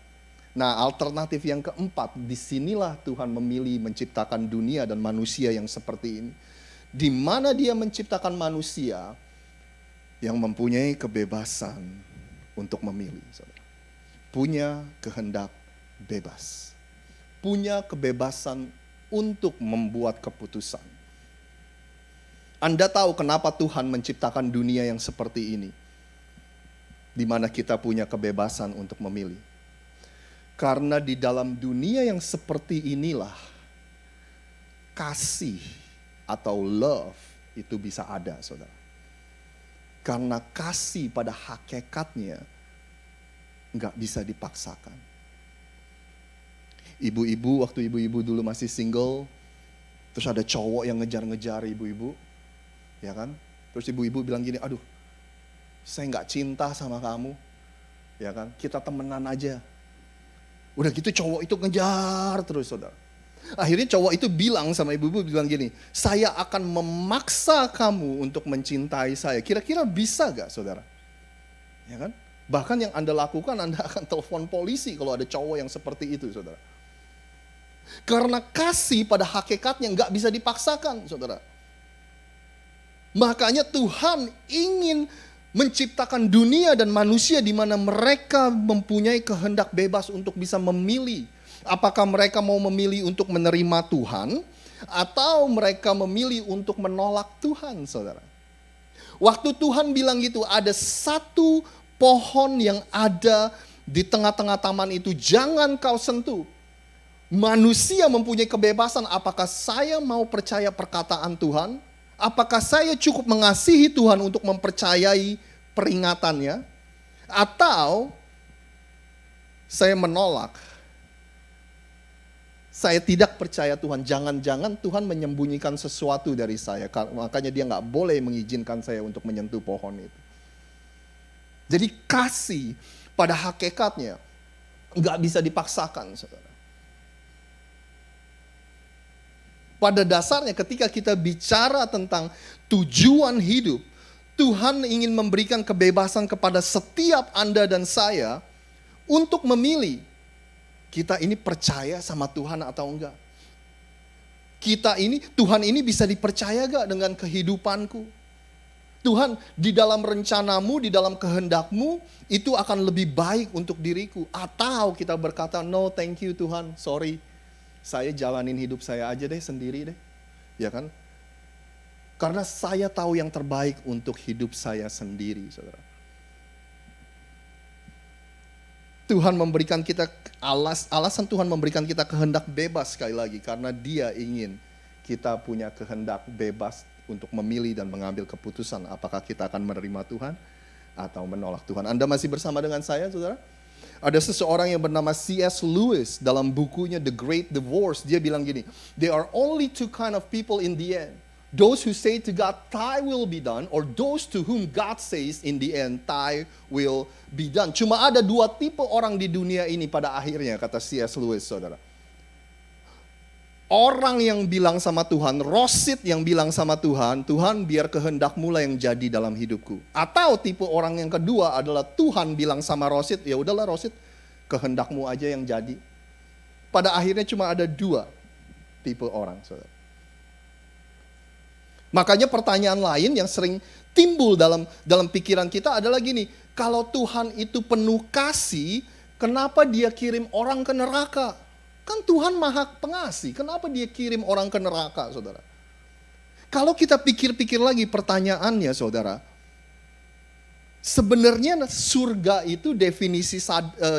Nah, alternatif yang keempat, disinilah Tuhan memilih menciptakan dunia dan manusia yang seperti ini. Di mana Dia menciptakan manusia yang mempunyai kebebasan untuk memilih. Saudara. Punya kehendak bebas. Punya kebebasan untuk membuat keputusan. Anda tahu kenapa Tuhan menciptakan dunia yang seperti ini? Di mana kita punya kebebasan untuk memilih. Karena di dalam dunia yang seperti inilah kasih atau love itu bisa ada, saudara. Karena kasih pada hakikatnya nggak bisa dipaksakan. Ibu-ibu, waktu ibu-ibu dulu masih single, terus ada cowok yang ngejar-ngejar ibu-ibu, ya kan? Terus ibu-ibu bilang gini, aduh, saya nggak cinta sama kamu, ya kan? Kita temenan aja. Udah gitu cowok itu ngejar terus, saudara. Akhirnya cowok itu bilang sama ibu-ibu, bilang gini, saya akan memaksa kamu untuk mencintai saya. Kira-kira bisa gak, saudara? Ya kan? Bahkan yang Anda lakukan, Anda akan telepon polisi kalau ada cowok yang seperti itu, saudara. Karena kasih pada hakikatnya gak bisa dipaksakan, saudara. Makanya Tuhan ingin menciptakan dunia dan manusia di mana mereka mempunyai kehendak bebas untuk bisa memilih. Apakah mereka mau memilih untuk menerima Tuhan atau mereka memilih untuk menolak Tuhan, saudara. Waktu Tuhan bilang gitu, ada satu pohon yang ada di tengah-tengah taman itu, jangan kau sentuh. Manusia mempunyai kebebasan, apakah saya mau percaya perkataan Tuhan? Apakah saya cukup mengasihi Tuhan untuk mempercayai peringatannya? Atau saya menolak? Saya tidak percaya Tuhan. Jangan-jangan Tuhan menyembunyikan sesuatu dari saya. Makanya Dia nggak boleh mengizinkan saya untuk menyentuh pohon itu. Jadi kasih pada hakikatnya nggak bisa dipaksakan, saudara. Pada dasarnya ketika kita bicara tentang tujuan hidup, Tuhan ingin memberikan kebebasan kepada setiap Anda dan saya untuk memilih. Kita ini percaya sama Tuhan atau enggak? Tuhan ini bisa dipercaya gak dengan kehidupanku? Tuhan, di dalam rencanamu, di dalam kehendakmu, itu akan lebih baik untuk diriku. Atau kita berkata, no thank you Tuhan, sorry. Saya jalanin hidup saya aja deh, sendiri deh. Ya kan? Karena saya tahu yang terbaik untuk hidup saya sendiri, saudara. Tuhan memberikan kita, alasan Tuhan memberikan kita kehendak bebas sekali lagi. Karena Dia ingin kita punya kehendak bebas untuk memilih dan mengambil keputusan. Apakah kita akan menerima Tuhan atau menolak Tuhan. Anda masih bersama dengan saya, saudara? Ada seseorang yang bernama C.S. Lewis dalam bukunya The Great Divorce. Dia bilang gini, there are only two kind of people in the end. Those who say to God, thy will be done, or those to whom God says in the end, thy will be done. Cuma ada dua tipe orang di dunia ini pada akhirnya, kata C.S. Lewis, saudara. Orang yang bilang sama Tuhan, Rosit yang bilang sama Tuhan, Tuhan biar kehendakmu lah yang jadi dalam hidupku. Atau tipe orang yang kedua adalah Tuhan bilang sama Rosit, ya udahlah Rosit, kehendakmu aja yang jadi. Pada akhirnya cuma ada dua tipe orang, saudara. Makanya pertanyaan lain yang sering timbul dalam pikiran kita adalah gini, kalau Tuhan itu penuh kasih, kenapa Dia kirim orang ke neraka? Kan Tuhan Maha Pengasih, kenapa Dia kirim orang ke neraka, saudara? Kalau kita pikir-pikir lagi pertanyaannya, saudara, sebenarnya surga itu definisi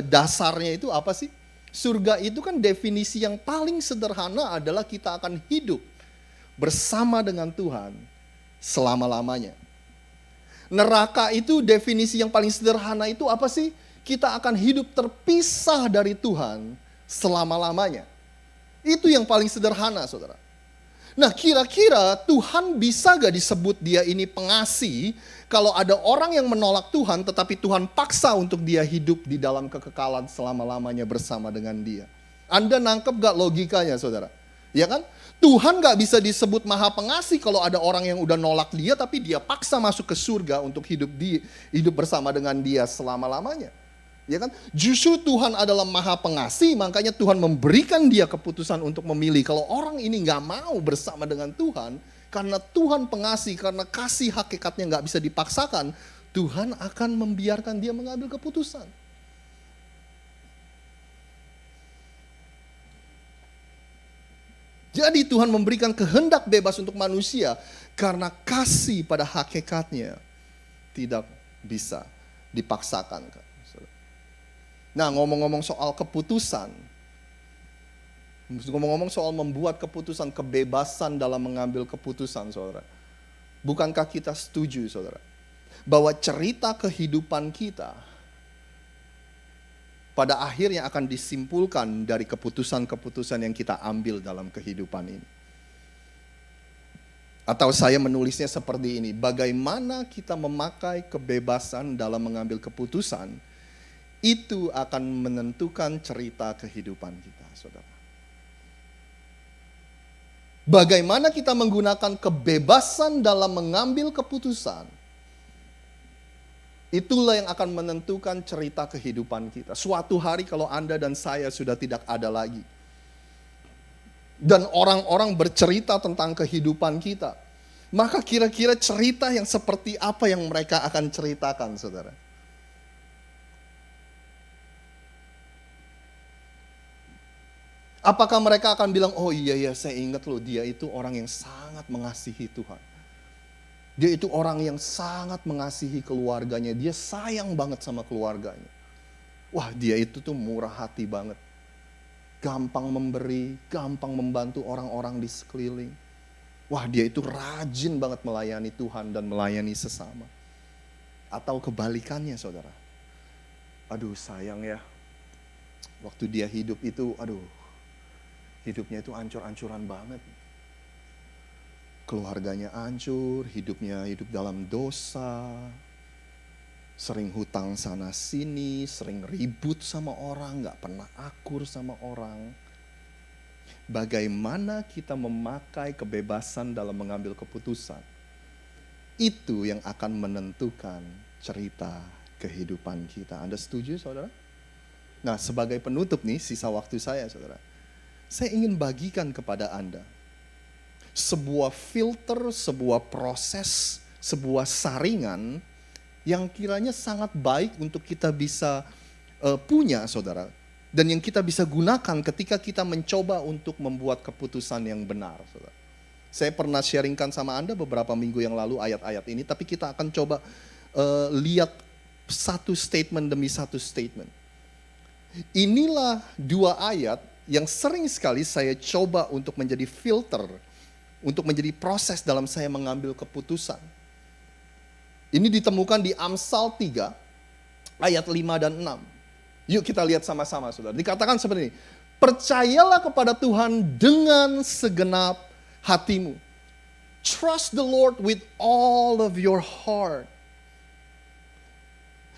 dasarnya itu apa sih? Surga itu kan definisi yang paling sederhana adalah kita akan hidup bersama dengan Tuhan selama-lamanya. Neraka itu definisi yang paling sederhana itu apa sih? Kita akan hidup terpisah dari Tuhan selama-lamanya. Itu yang paling sederhana, saudara. Nah, kira-kira Tuhan bisa gak disebut dia ini pengasih kalau ada orang yang menolak Tuhan tetapi Tuhan paksa untuk dia hidup di dalam kekekalan selama-lamanya bersama dengan dia? Anda nangkep gak logikanya, saudara? Ya kan? Tuhan gak bisa disebut maha pengasih kalau ada orang yang udah nolak dia tapi dia paksa masuk ke surga untuk hidup bersama dengan dia selama-lamanya. Ya kan? Justru Tuhan adalah maha pengasih, makanya Tuhan memberikan dia keputusan untuk memilih. Kalau orang ini gak mau bersama dengan Tuhan, karena Tuhan pengasih, karena kasih hakikatnya gak bisa dipaksakan, Tuhan akan membiarkan dia mengambil keputusan. Jadi Tuhan memberikan kehendak bebas untuk manusia, karena kasih pada hakikatnya tidak bisa dipaksakan. Nah, ngomong-ngomong soal keputusan, ngomong-ngomong soal membuat keputusan, kebebasan dalam mengambil keputusan, saudara. Bukankah kita setuju, saudara, bahwa cerita kehidupan kita pada akhirnya akan disimpulkan dari keputusan-keputusan yang kita ambil dalam kehidupan ini? Atau saya menulisnya seperti ini, bagaimana kita memakai kebebasan dalam mengambil keputusan, itu akan menentukan cerita kehidupan kita, saudara. Bagaimana kita menggunakan kebebasan dalam mengambil keputusan, itulah yang akan menentukan cerita kehidupan kita. Suatu hari kalau Anda dan saya sudah tidak ada lagi, dan orang-orang bercerita tentang kehidupan kita, maka kira-kira cerita yang seperti apa yang mereka akan ceritakan, saudara? Apakah mereka akan bilang, oh iya saya ingat loh, dia itu orang yang sangat mengasihi Tuhan. Dia itu orang yang sangat mengasihi keluarganya, dia sayang banget sama keluarganya. Wah, dia itu tuh murah hati banget. Gampang memberi, gampang membantu orang-orang di sekeliling. Wah, dia itu rajin banget melayani Tuhan dan melayani sesama. Atau kebalikannya, saudara. Aduh, sayang ya. Waktu dia hidup itu, hidupnya itu ancur-ancuran banget. Keluarganya hancur, hidupnya hidup dalam dosa. Sering hutang sana sini, sering ribut sama orang, gak pernah akur sama orang. Bagaimana kita memakai kebebasan dalam mengambil keputusan, itu yang akan menentukan cerita kehidupan kita. Anda setuju, saudara? Nah, sebagai penutup nih, sisa waktu saya, saudara, saya ingin bagikan kepada Anda sebuah filter, sebuah proses, sebuah saringan yang kiranya sangat baik untuk kita bisa punya, saudara. Dan yang kita bisa gunakan ketika kita mencoba untuk membuat keputusan yang benar, saudara. Saya pernah sharingkan sama Anda beberapa minggu yang lalu ayat-ayat ini, tapi kita akan coba lihat satu statement demi satu statement. Inilah dua ayat yang sering sekali saya coba untuk menjadi filter, untuk menjadi proses dalam saya mengambil keputusan. Ini ditemukan di Amsal 3, ayat 5 dan 6. Yuk kita lihat sama-sama, saudara. Dikatakan seperti ini, percayalah kepada Tuhan dengan segenap hatimu. Trust the Lord with all of your heart.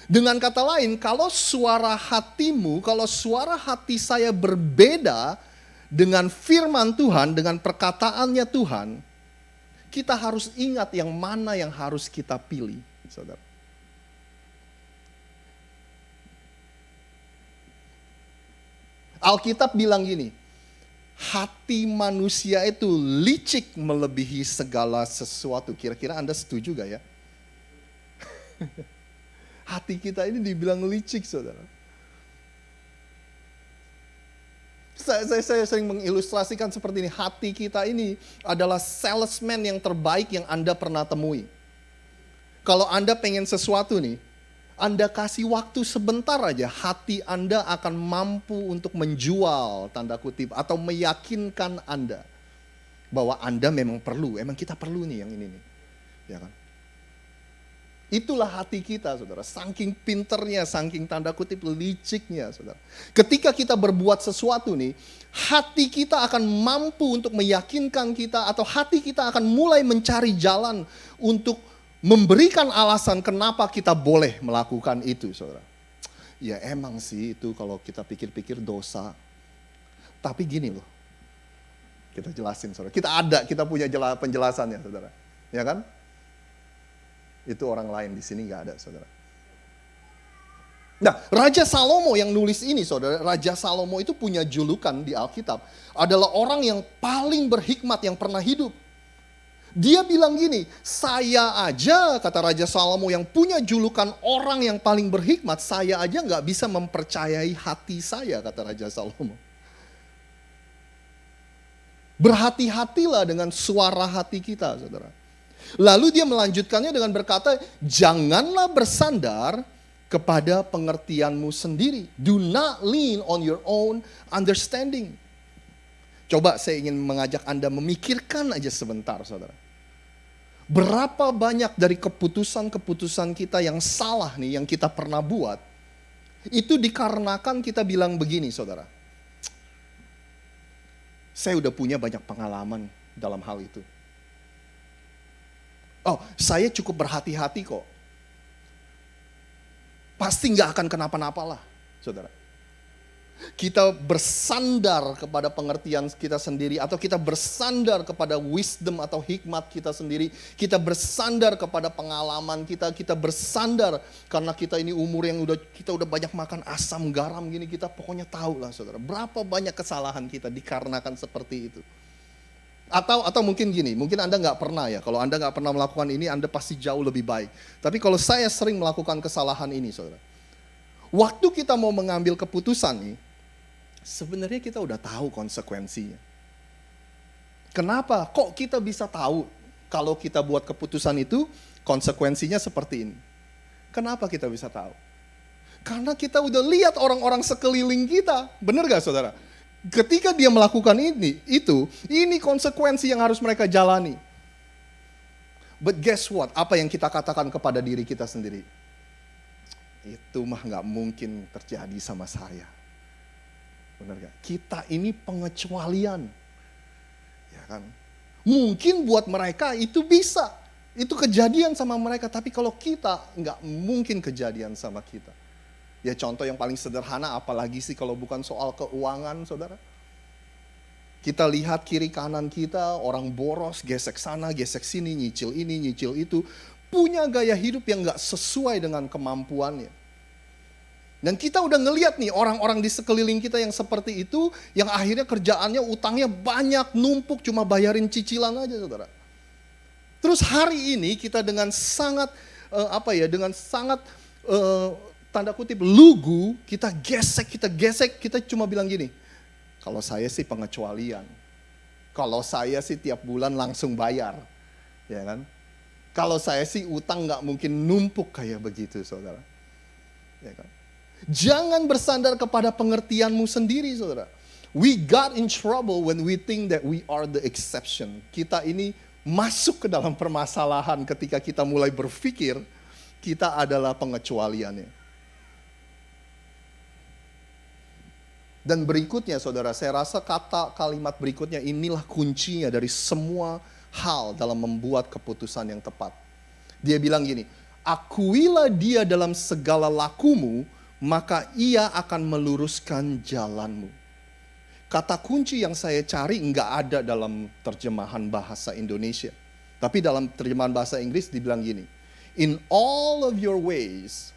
Dengan kata lain, kalau suara hatimu, kalau suara hati saya berbeda dengan firman Tuhan, dengan perkataannya Tuhan, kita harus ingat yang mana yang harus kita pilih, saudara. Alkitab bilang gini, hati manusia itu licik melebihi segala sesuatu. Kira-kira Anda setuju gak ya? Hati kita ini dibilang licik, saudara. Saya sering mengilustrasikan seperti ini. Hati kita ini adalah salesman yang terbaik yang Anda pernah temui. Kalau Anda pengen sesuatu nih, Anda kasih waktu sebentar aja, hati Anda akan mampu untuk menjual, tanda kutip, atau meyakinkan Anda bahwa Anda memang perlu, emang kita perlu nih yang ini nih. Ya kan? Itulah hati kita, saudara. Saking pinternya, saking tanda kutip liciknya, saudara. Ketika kita berbuat sesuatu nih, hati kita akan mampu untuk meyakinkan kita, atau hati kita akan mulai mencari jalan untuk memberikan alasan kenapa kita boleh melakukan itu, saudara. Ya emang sih itu kalau kita pikir-pikir dosa. Tapi gini loh, kita jelasin, saudara. Kita punya penjelasannya, saudara. Ya kan? Itu orang lain di sini nggak ada, saudara. Nah, Raja Salomo yang nulis ini, saudara, Raja Salomo itu punya julukan di Alkitab, adalah orang yang paling berhikmat yang pernah hidup. Dia bilang gini, saya aja, kata Raja Salomo yang punya julukan orang yang paling berhikmat, saya aja nggak bisa mempercayai hati saya, kata Raja Salomo. Berhati-hatilah dengan suara hati kita, saudara. Lalu dia melanjutkannya dengan berkata, janganlah bersandar kepada pengertianmu sendiri. Do not lean on your own understanding. Coba saya ingin mengajak Anda memikirkan aja sebentar, saudara. Berapa banyak dari keputusan-keputusan kita yang salah nih, yang kita pernah buat, itu dikarenakan kita bilang begini, saudara. Saya udah punya banyak pengalaman dalam hal itu. Oh, saya cukup berhati-hati kok. Pasti nggak akan kenapa-napa lah, saudara. Kita bersandar kepada pengertian kita sendiri, atau kita bersandar kepada wisdom atau hikmat kita sendiri. Kita bersandar kepada pengalaman kita. Kita bersandar karena kita ini umur yang kita udah banyak makan asam garam gini. Kita pokoknya tahu lah, saudara. Berapa banyak kesalahan kita dikarenakan seperti itu. Atau mungkin gini, mungkin Anda nggak pernah ya. Kalau Anda nggak pernah melakukan ini, Anda pasti jauh lebih baik. Tapi kalau saya sering melakukan kesalahan ini, saudara. Waktu kita mau mengambil keputusan nih, sebenarnya kita udah tahu konsekuensinya. Kenapa? Kok kita bisa tahu kalau kita buat keputusan itu, konsekuensinya seperti ini? Kenapa kita bisa tahu? Karena kita udah lihat orang-orang sekeliling kita. Benar gak, saudara? Ketika dia melakukan ini konsekuensi yang harus mereka jalani. But guess what? Apa yang kita katakan kepada diri kita sendiri? Itu mah gak mungkin terjadi sama saya. Benar gak? Kita ini pengecualian. Ya kan? Mungkin buat mereka itu bisa. Itu kejadian sama mereka. Tapi kalau kita, gak mungkin kejadian sama kita. Ya contoh yang paling sederhana, apalagi sih kalau bukan soal keuangan, saudara. Kita lihat kiri kanan kita, orang boros, gesek sana, gesek sini, nyicil ini, nyicil itu. Punya gaya hidup yang gak sesuai dengan kemampuannya. Dan kita udah ngelihat nih orang-orang di sekeliling kita yang seperti itu, yang akhirnya kerjaannya, utangnya banyak, numpuk, cuma bayarin cicilan aja, saudara. Terus hari ini kita dengan sangat, tanda kutip lugu, kita gesek, kita cuma bilang gini, kalau saya sih pengecualian, kalau saya sih tiap bulan langsung bayar, ya kan? Kalau saya sih utang nggak mungkin numpuk kayak begitu, saudara, ya kan? Jangan bersandar kepada pengertianmu sendiri, saudara. We got in trouble when we think that we are the exception. Kita ini masuk ke dalam permasalahan ketika kita mulai berpikir kita adalah pengecualiannya. Dan berikutnya, saudara, saya rasa kalimat berikutnya inilah kuncinya dari semua hal dalam membuat keputusan yang tepat. Dia bilang gini, akuilah dia dalam segala lakumu, maka ia akan meluruskan jalanmu. Kata kunci yang saya cari nggak ada dalam terjemahan bahasa Indonesia. Tapi dalam terjemahan bahasa Inggris dibilang gini, in all of your ways,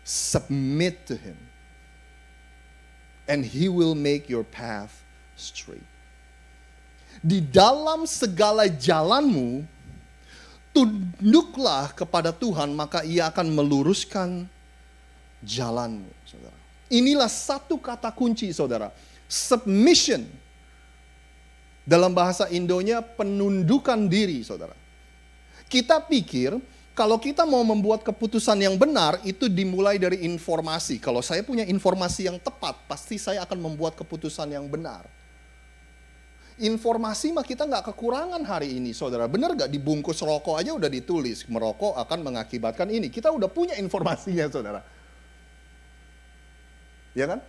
submit to him. And he will make your path straight. Di dalam segala jalanmu, tunduklah kepada Tuhan, maka ia akan meluruskan jalanmu, saudara. Inilah satu kata kunci, saudara. Submission. Dalam bahasa Indonya, penundukan diri, saudara. Kita pikir, kalau kita mau membuat keputusan yang benar, itu dimulai dari informasi. Kalau saya punya informasi yang tepat, pasti saya akan membuat keputusan yang benar. Informasi mah kita nggak kekurangan hari ini, saudara. Benar nggak? Dibungkus rokok aja udah ditulis, merokok akan mengakibatkan ini. Kita udah punya informasinya, saudara. Ya kan?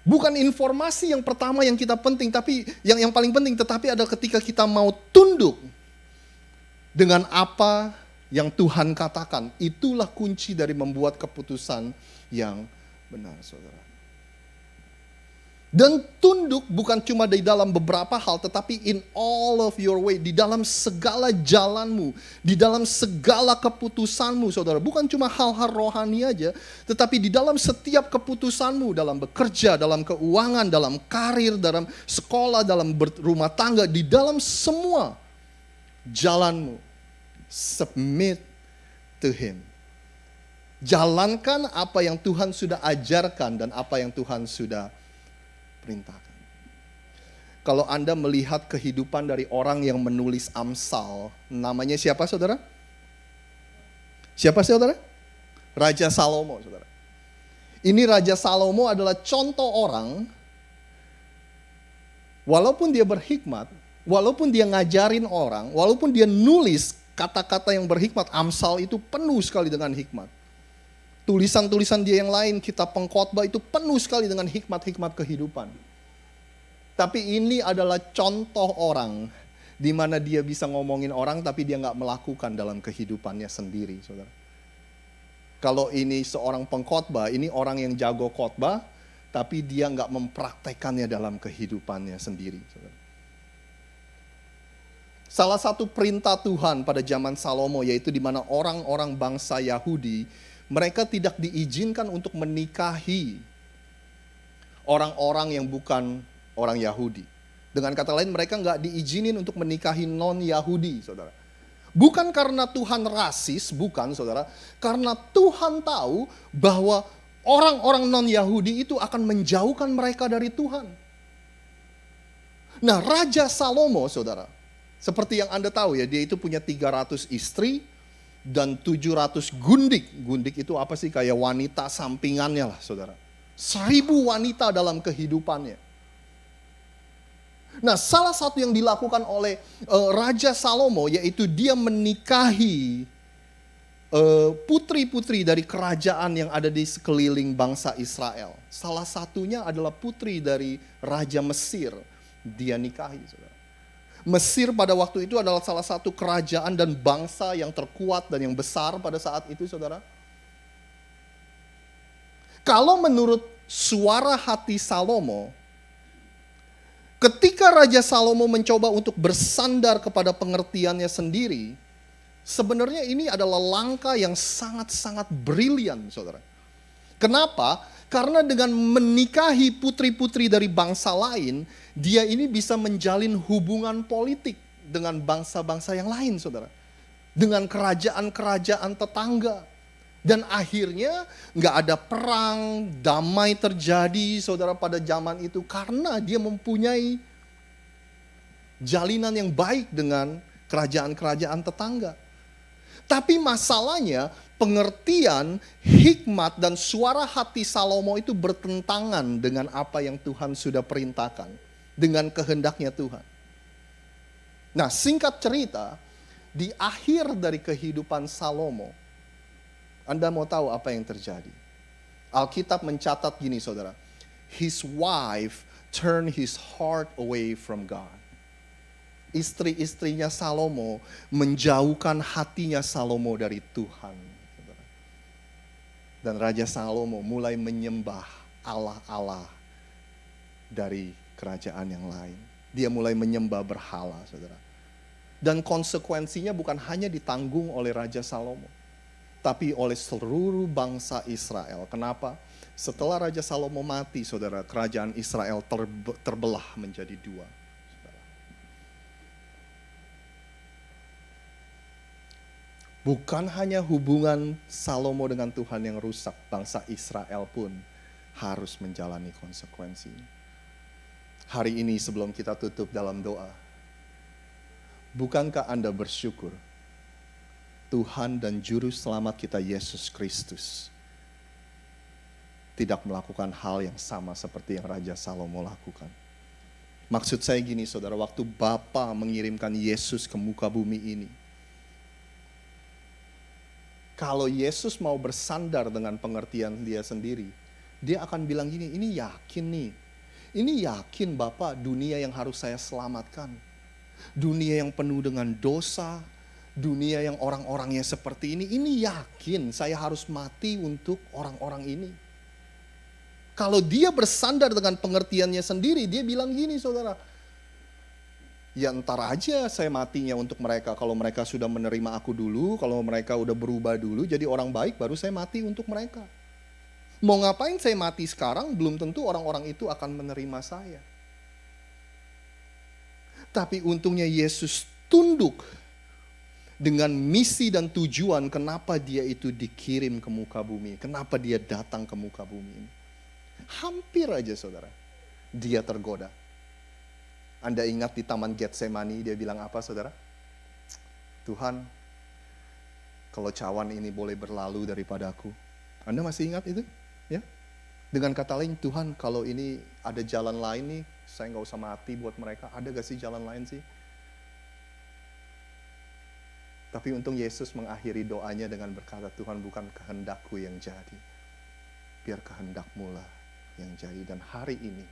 Bukan informasi yang pertama yang kita penting, tapi yang paling penting, tetapi adalah ketika kita mau tunduk dengan apa yang Tuhan katakan. Itulah kunci dari membuat keputusan yang benar, saudara. Dan tunduk bukan cuma di dalam beberapa hal, tetapi in all of your way, di dalam segala jalanmu, di dalam segala keputusanmu, saudara. Bukan cuma hal-hal rohani aja, tetapi di dalam setiap keputusanmu, dalam bekerja, dalam keuangan, dalam karir, dalam sekolah, dalam berumah tangga, di dalam semua jalanmu, submit to Him. Jalankan apa yang Tuhan sudah ajarkan dan apa yang Tuhan sudah perintahkan. Kalau Anda melihat kehidupan dari orang yang menulis Amsal, namanya siapa, saudara? Siapa, saudara? Raja Salomo, saudara. Ini Raja Salomo adalah contoh orang, walaupun dia berhikmat, walaupun dia ngajarin orang, walaupun dia nulis kata-kata yang berhikmat, Amsal itu penuh sekali dengan hikmat. Tulisan-tulisan dia yang lain, kitab pengkhotbah itu penuh sekali dengan hikmat-hikmat kehidupan. Tapi ini adalah contoh orang di mana dia bisa ngomongin orang tapi dia nggak melakukan dalam kehidupannya sendiri, saudara. Kalau ini seorang pengkhotbah, ini orang yang jago khotbah, tapi dia nggak mempraktekannya dalam kehidupannya sendiri, saudara. Salah satu perintah Tuhan pada zaman Salomo yaitu di mana orang-orang bangsa Yahudi mereka tidak diizinkan untuk menikahi orang-orang yang bukan orang Yahudi. Dengan kata lain, mereka nggak diizinin untuk menikahi non-Yahudi, saudara. Bukan karena Tuhan rasis, bukan, saudara. Karena Tuhan tahu bahwa orang-orang non-Yahudi itu akan menjauhkan mereka dari Tuhan. Nah, Raja Salomo, saudara, seperti yang Anda tahu ya, dia itu punya 300 istri, dan 700 gundik. Gundik itu apa sih? Kayak wanita sampingannya lah, saudara. 1000 wanita dalam kehidupannya. Nah, salah satu yang dilakukan oleh Raja Salomo yaitu dia menikahi putri-putri dari kerajaan yang ada di sekeliling bangsa Israel. Salah satunya adalah putri dari Raja Mesir. Dia nikahi, saudara. Mesir pada waktu itu adalah salah satu kerajaan dan bangsa yang terkuat dan yang besar pada saat itu, saudara. Kalau menurut suara hati Salomo, ketika Raja Salomo mencoba untuk bersandar kepada pengertiannya sendiri, sebenarnya ini adalah langkah yang sangat-sangat brilian, saudara. Kenapa? Karena dengan menikahi putri-putri dari bangsa lain, dia ini bisa menjalin hubungan politik dengan bangsa-bangsa yang lain, saudara. Dengan kerajaan-kerajaan tetangga. Dan akhirnya nggak ada perang, damai terjadi, saudara, pada zaman itu. Karena dia mempunyai jalinan yang baik dengan kerajaan-kerajaan tetangga. Tapi masalahnya, pengertian, hikmat, dan suara hati Salomo itu bertentangan dengan apa yang Tuhan sudah perintahkan. Dengan kehendaknya Tuhan. Nah, singkat cerita, di akhir dari kehidupan Salomo, Anda mau tahu apa yang terjadi? Alkitab mencatat gini, saudara. His wife turned his heart away from God. Istri-istrinya Salomo menjauhkan hatinya Salomo dari Tuhan. Dan Raja Salomo mulai menyembah Allah-Allah dari kerajaan yang lain. Dia mulai menyembah berhala, saudara. Dan konsekuensinya bukan hanya ditanggung oleh Raja Salomo, tapi oleh seluruh bangsa Israel. Kenapa? Setelah Raja Salomo mati, saudara, kerajaan Israel terbelah menjadi dua. Bukan hanya hubungan Salomo dengan Tuhan yang rusak, bangsa Israel pun harus menjalani konsekuensinya. Hari ini sebelum kita tutup dalam doa, bukankah Anda bersyukur Tuhan dan Juru Selamat kita Yesus Kristus tidak melakukan hal yang sama seperti yang Raja Salomo lakukan? Maksud saya gini saudara, waktu Bapa mengirimkan Yesus ke muka bumi ini, kalau Yesus mau bersandar dengan pengertian dia sendiri, dia akan bilang gini, ini yakin nih, ini yakin Bapa dunia yang harus saya selamatkan, dunia yang penuh dengan dosa, dunia yang orang-orangnya seperti ini yakin saya harus mati untuk orang-orang ini. Kalau dia bersandar dengan pengertiannya sendiri, dia bilang gini saudara, ya entar aja saya matinya untuk mereka. Kalau mereka sudah menerima aku dulu, kalau mereka udah berubah dulu jadi orang baik, baru saya mati untuk mereka. Mau ngapain saya mati sekarang, belum tentu orang-orang itu akan menerima saya. Tapi untungnya Yesus tunduk dengan misi dan tujuan kenapa dia itu dikirim ke muka bumi, kenapa dia datang ke muka bumi ini. Hampir aja saudara, dia tergoda. Anda ingat di Taman Getsemani dia bilang apa saudara? Tuhan, kalau cawan ini boleh berlalu daripada aku. Anda masih ingat itu? Ya. Dengan kata lain, Tuhan kalau ini ada jalan lain nih, saya nggak usah mati buat mereka. Ada gak sih jalan lain sih? Tapi untung Yesus mengakhiri doanya dengan berkata, Tuhan bukan kehendakku yang jadi, biar kehendak-Mu lah yang jadi. Dan hari ini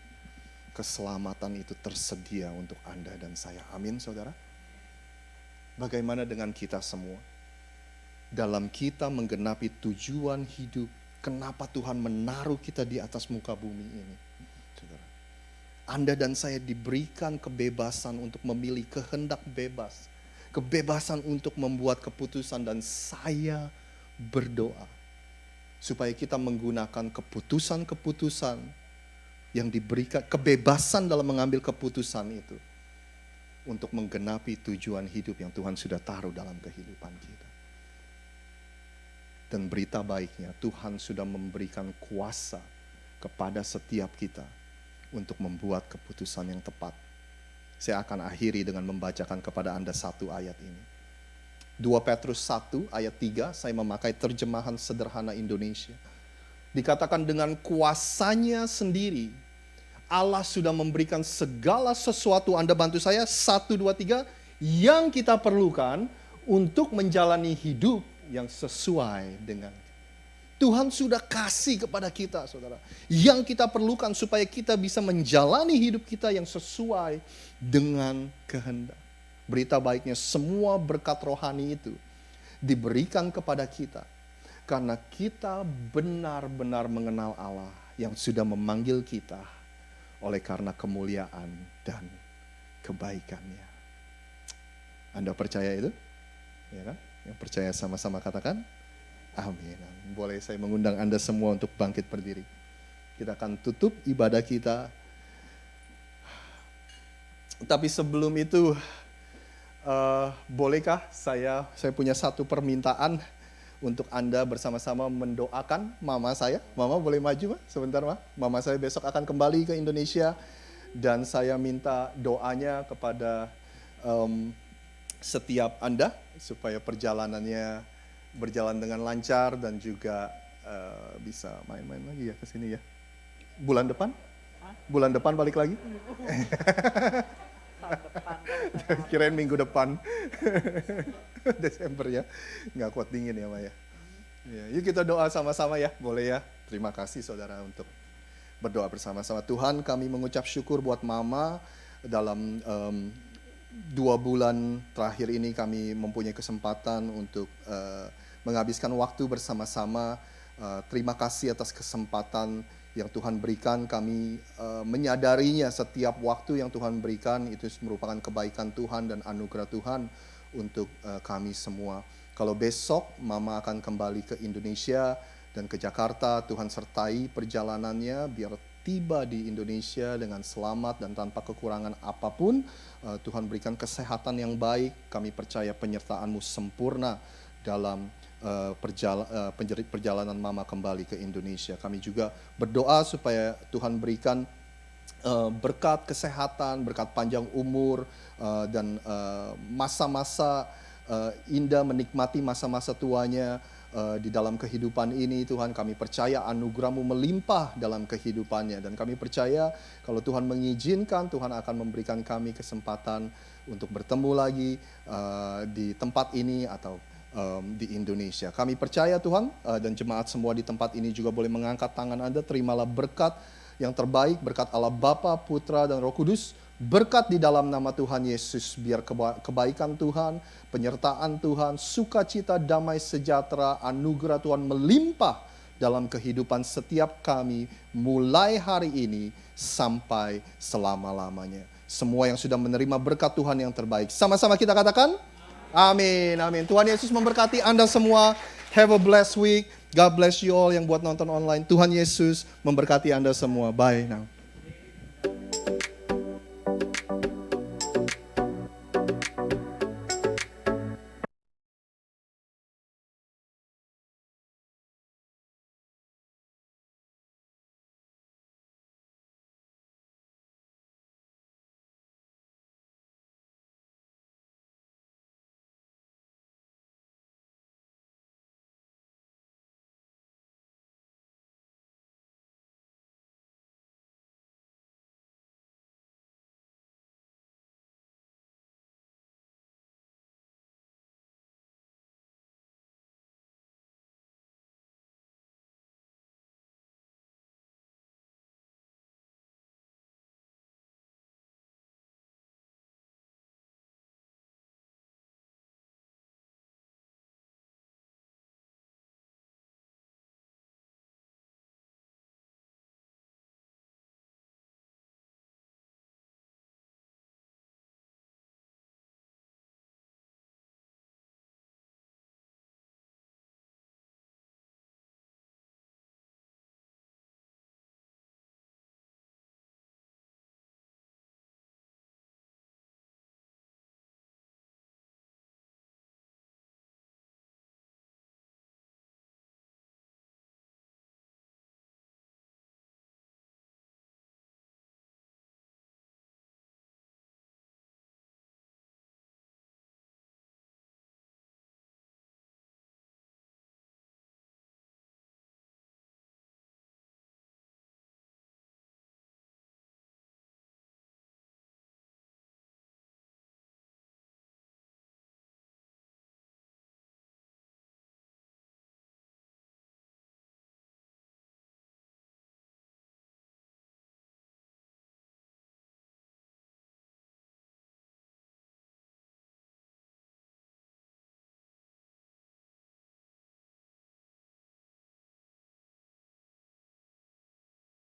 keselamatan itu tersedia untuk Anda dan saya. Amin saudara. Bagaimana dengan kita semua? Dalam kita menggenapi tujuan hidup, kenapa Tuhan menaruh kita di atas muka bumi ini? Saudara, Anda dan saya diberikan kebebasan untuk memilih, kehendak bebas. Kebebasan untuk membuat keputusan, dan saya berdoa supaya kita menggunakan keputusan-keputusan yang diberikan, kebebasan dalam mengambil keputusan itu untuk menggenapi tujuan hidup yang Tuhan sudah taruh dalam kehidupan kita. Dan berita baiknya, Tuhan sudah memberikan kuasa kepada setiap kita untuk membuat keputusan yang tepat. Saya akan akhiri dengan membacakan kepada Anda satu ayat ini. 2 Petrus 1 ayat 3, saya memakai terjemahan sederhana Indonesia. Dikatakan dengan kuasanya sendiri, Allah sudah memberikan segala sesuatu, Anda bantu saya, 1, 2, 3, yang kita perlukan untuk menjalani hidup yang sesuai dengan Tuhan sudah kasih kepada kita, saudara. Yang kita perlukan supaya kita bisa menjalani hidup kita yang sesuai dengan kehendak. Berita baiknya, semua berkat rohani itu diberikan kepada kita karena kita benar-benar mengenal Allah yang sudah memanggil kita oleh karena kemuliaan dan kebaikannya. Anda percaya itu? Ya kan? Yang percaya sama-sama katakan amin. Boleh saya mengundang Anda semua untuk bangkit berdiri. Kita akan tutup ibadah kita. Tapi sebelum itu, bolehkah saya punya satu permintaan untuk Anda bersama-sama mendoakan mama saya. Mama boleh maju, Ma? Sebentar, Ma. Mama saya besok akan kembali ke Indonesia dan saya minta doanya kepada setiap Anda supaya perjalanannya berjalan dengan lancar dan juga bisa main-main lagi ya ke sini ya. Bulan depan? Bulan depan balik lagi? Kirain minggu depan. Desember ya. Nggak kuat dingin ya, Maya. Ya, yuk kita doa sama-sama ya. Boleh ya? Terima kasih saudara untuk berdoa bersama-sama. Tuhan, kami mengucap syukur buat Mama dalam 2 bulan terakhir ini kami mempunyai kesempatan untuk menghabiskan waktu bersama-sama. Terima kasih atas kesempatan yang Tuhan berikan. Kami menyadarinya setiap waktu yang Tuhan berikan itu merupakan kebaikan Tuhan dan anugerah Tuhan untuk kami semua. Kalau besok Mama akan kembali ke Indonesia dan ke Jakarta, Tuhan sertai perjalanannya biar tiba di Indonesia dengan selamat dan tanpa kekurangan apapun. Tuhan berikan kesehatan yang baik. Kami percaya penyertaan-Mu sempurna dalam perjalanan Mama kembali ke Indonesia. Kami juga berdoa supaya Tuhan berikan berkat kesehatan, berkat panjang umur, dan masa-masa indah menikmati masa-masa tuanya di dalam kehidupan ini. Tuhan, kami percaya anugerah-Mu melimpah dalam kehidupannya. Dan kami percaya kalau Tuhan mengizinkan, Tuhan akan memberikan kami kesempatan untuk bertemu lagi di tempat ini atau di Indonesia. Kami percaya Tuhan, dan jemaat semua di tempat ini juga boleh mengangkat tangan Anda. Terimalah berkat yang terbaik, berkat Allah Bapa, Putra, dan Roh Kudus. Berkat di dalam nama Tuhan Yesus, biar kebaikan Tuhan, penyertaan Tuhan, sukacita, damai sejahtera, anugerah Tuhan melimpah dalam kehidupan setiap kami mulai hari ini sampai selama-lamanya. Semua yang sudah menerima berkat Tuhan yang terbaik, sama-sama kita katakan amin, amin. Tuhan Yesus memberkati Anda semua. Have a blessed week. God bless you all yang buat nonton online. Tuhan Yesus memberkati Anda semua. Bye now.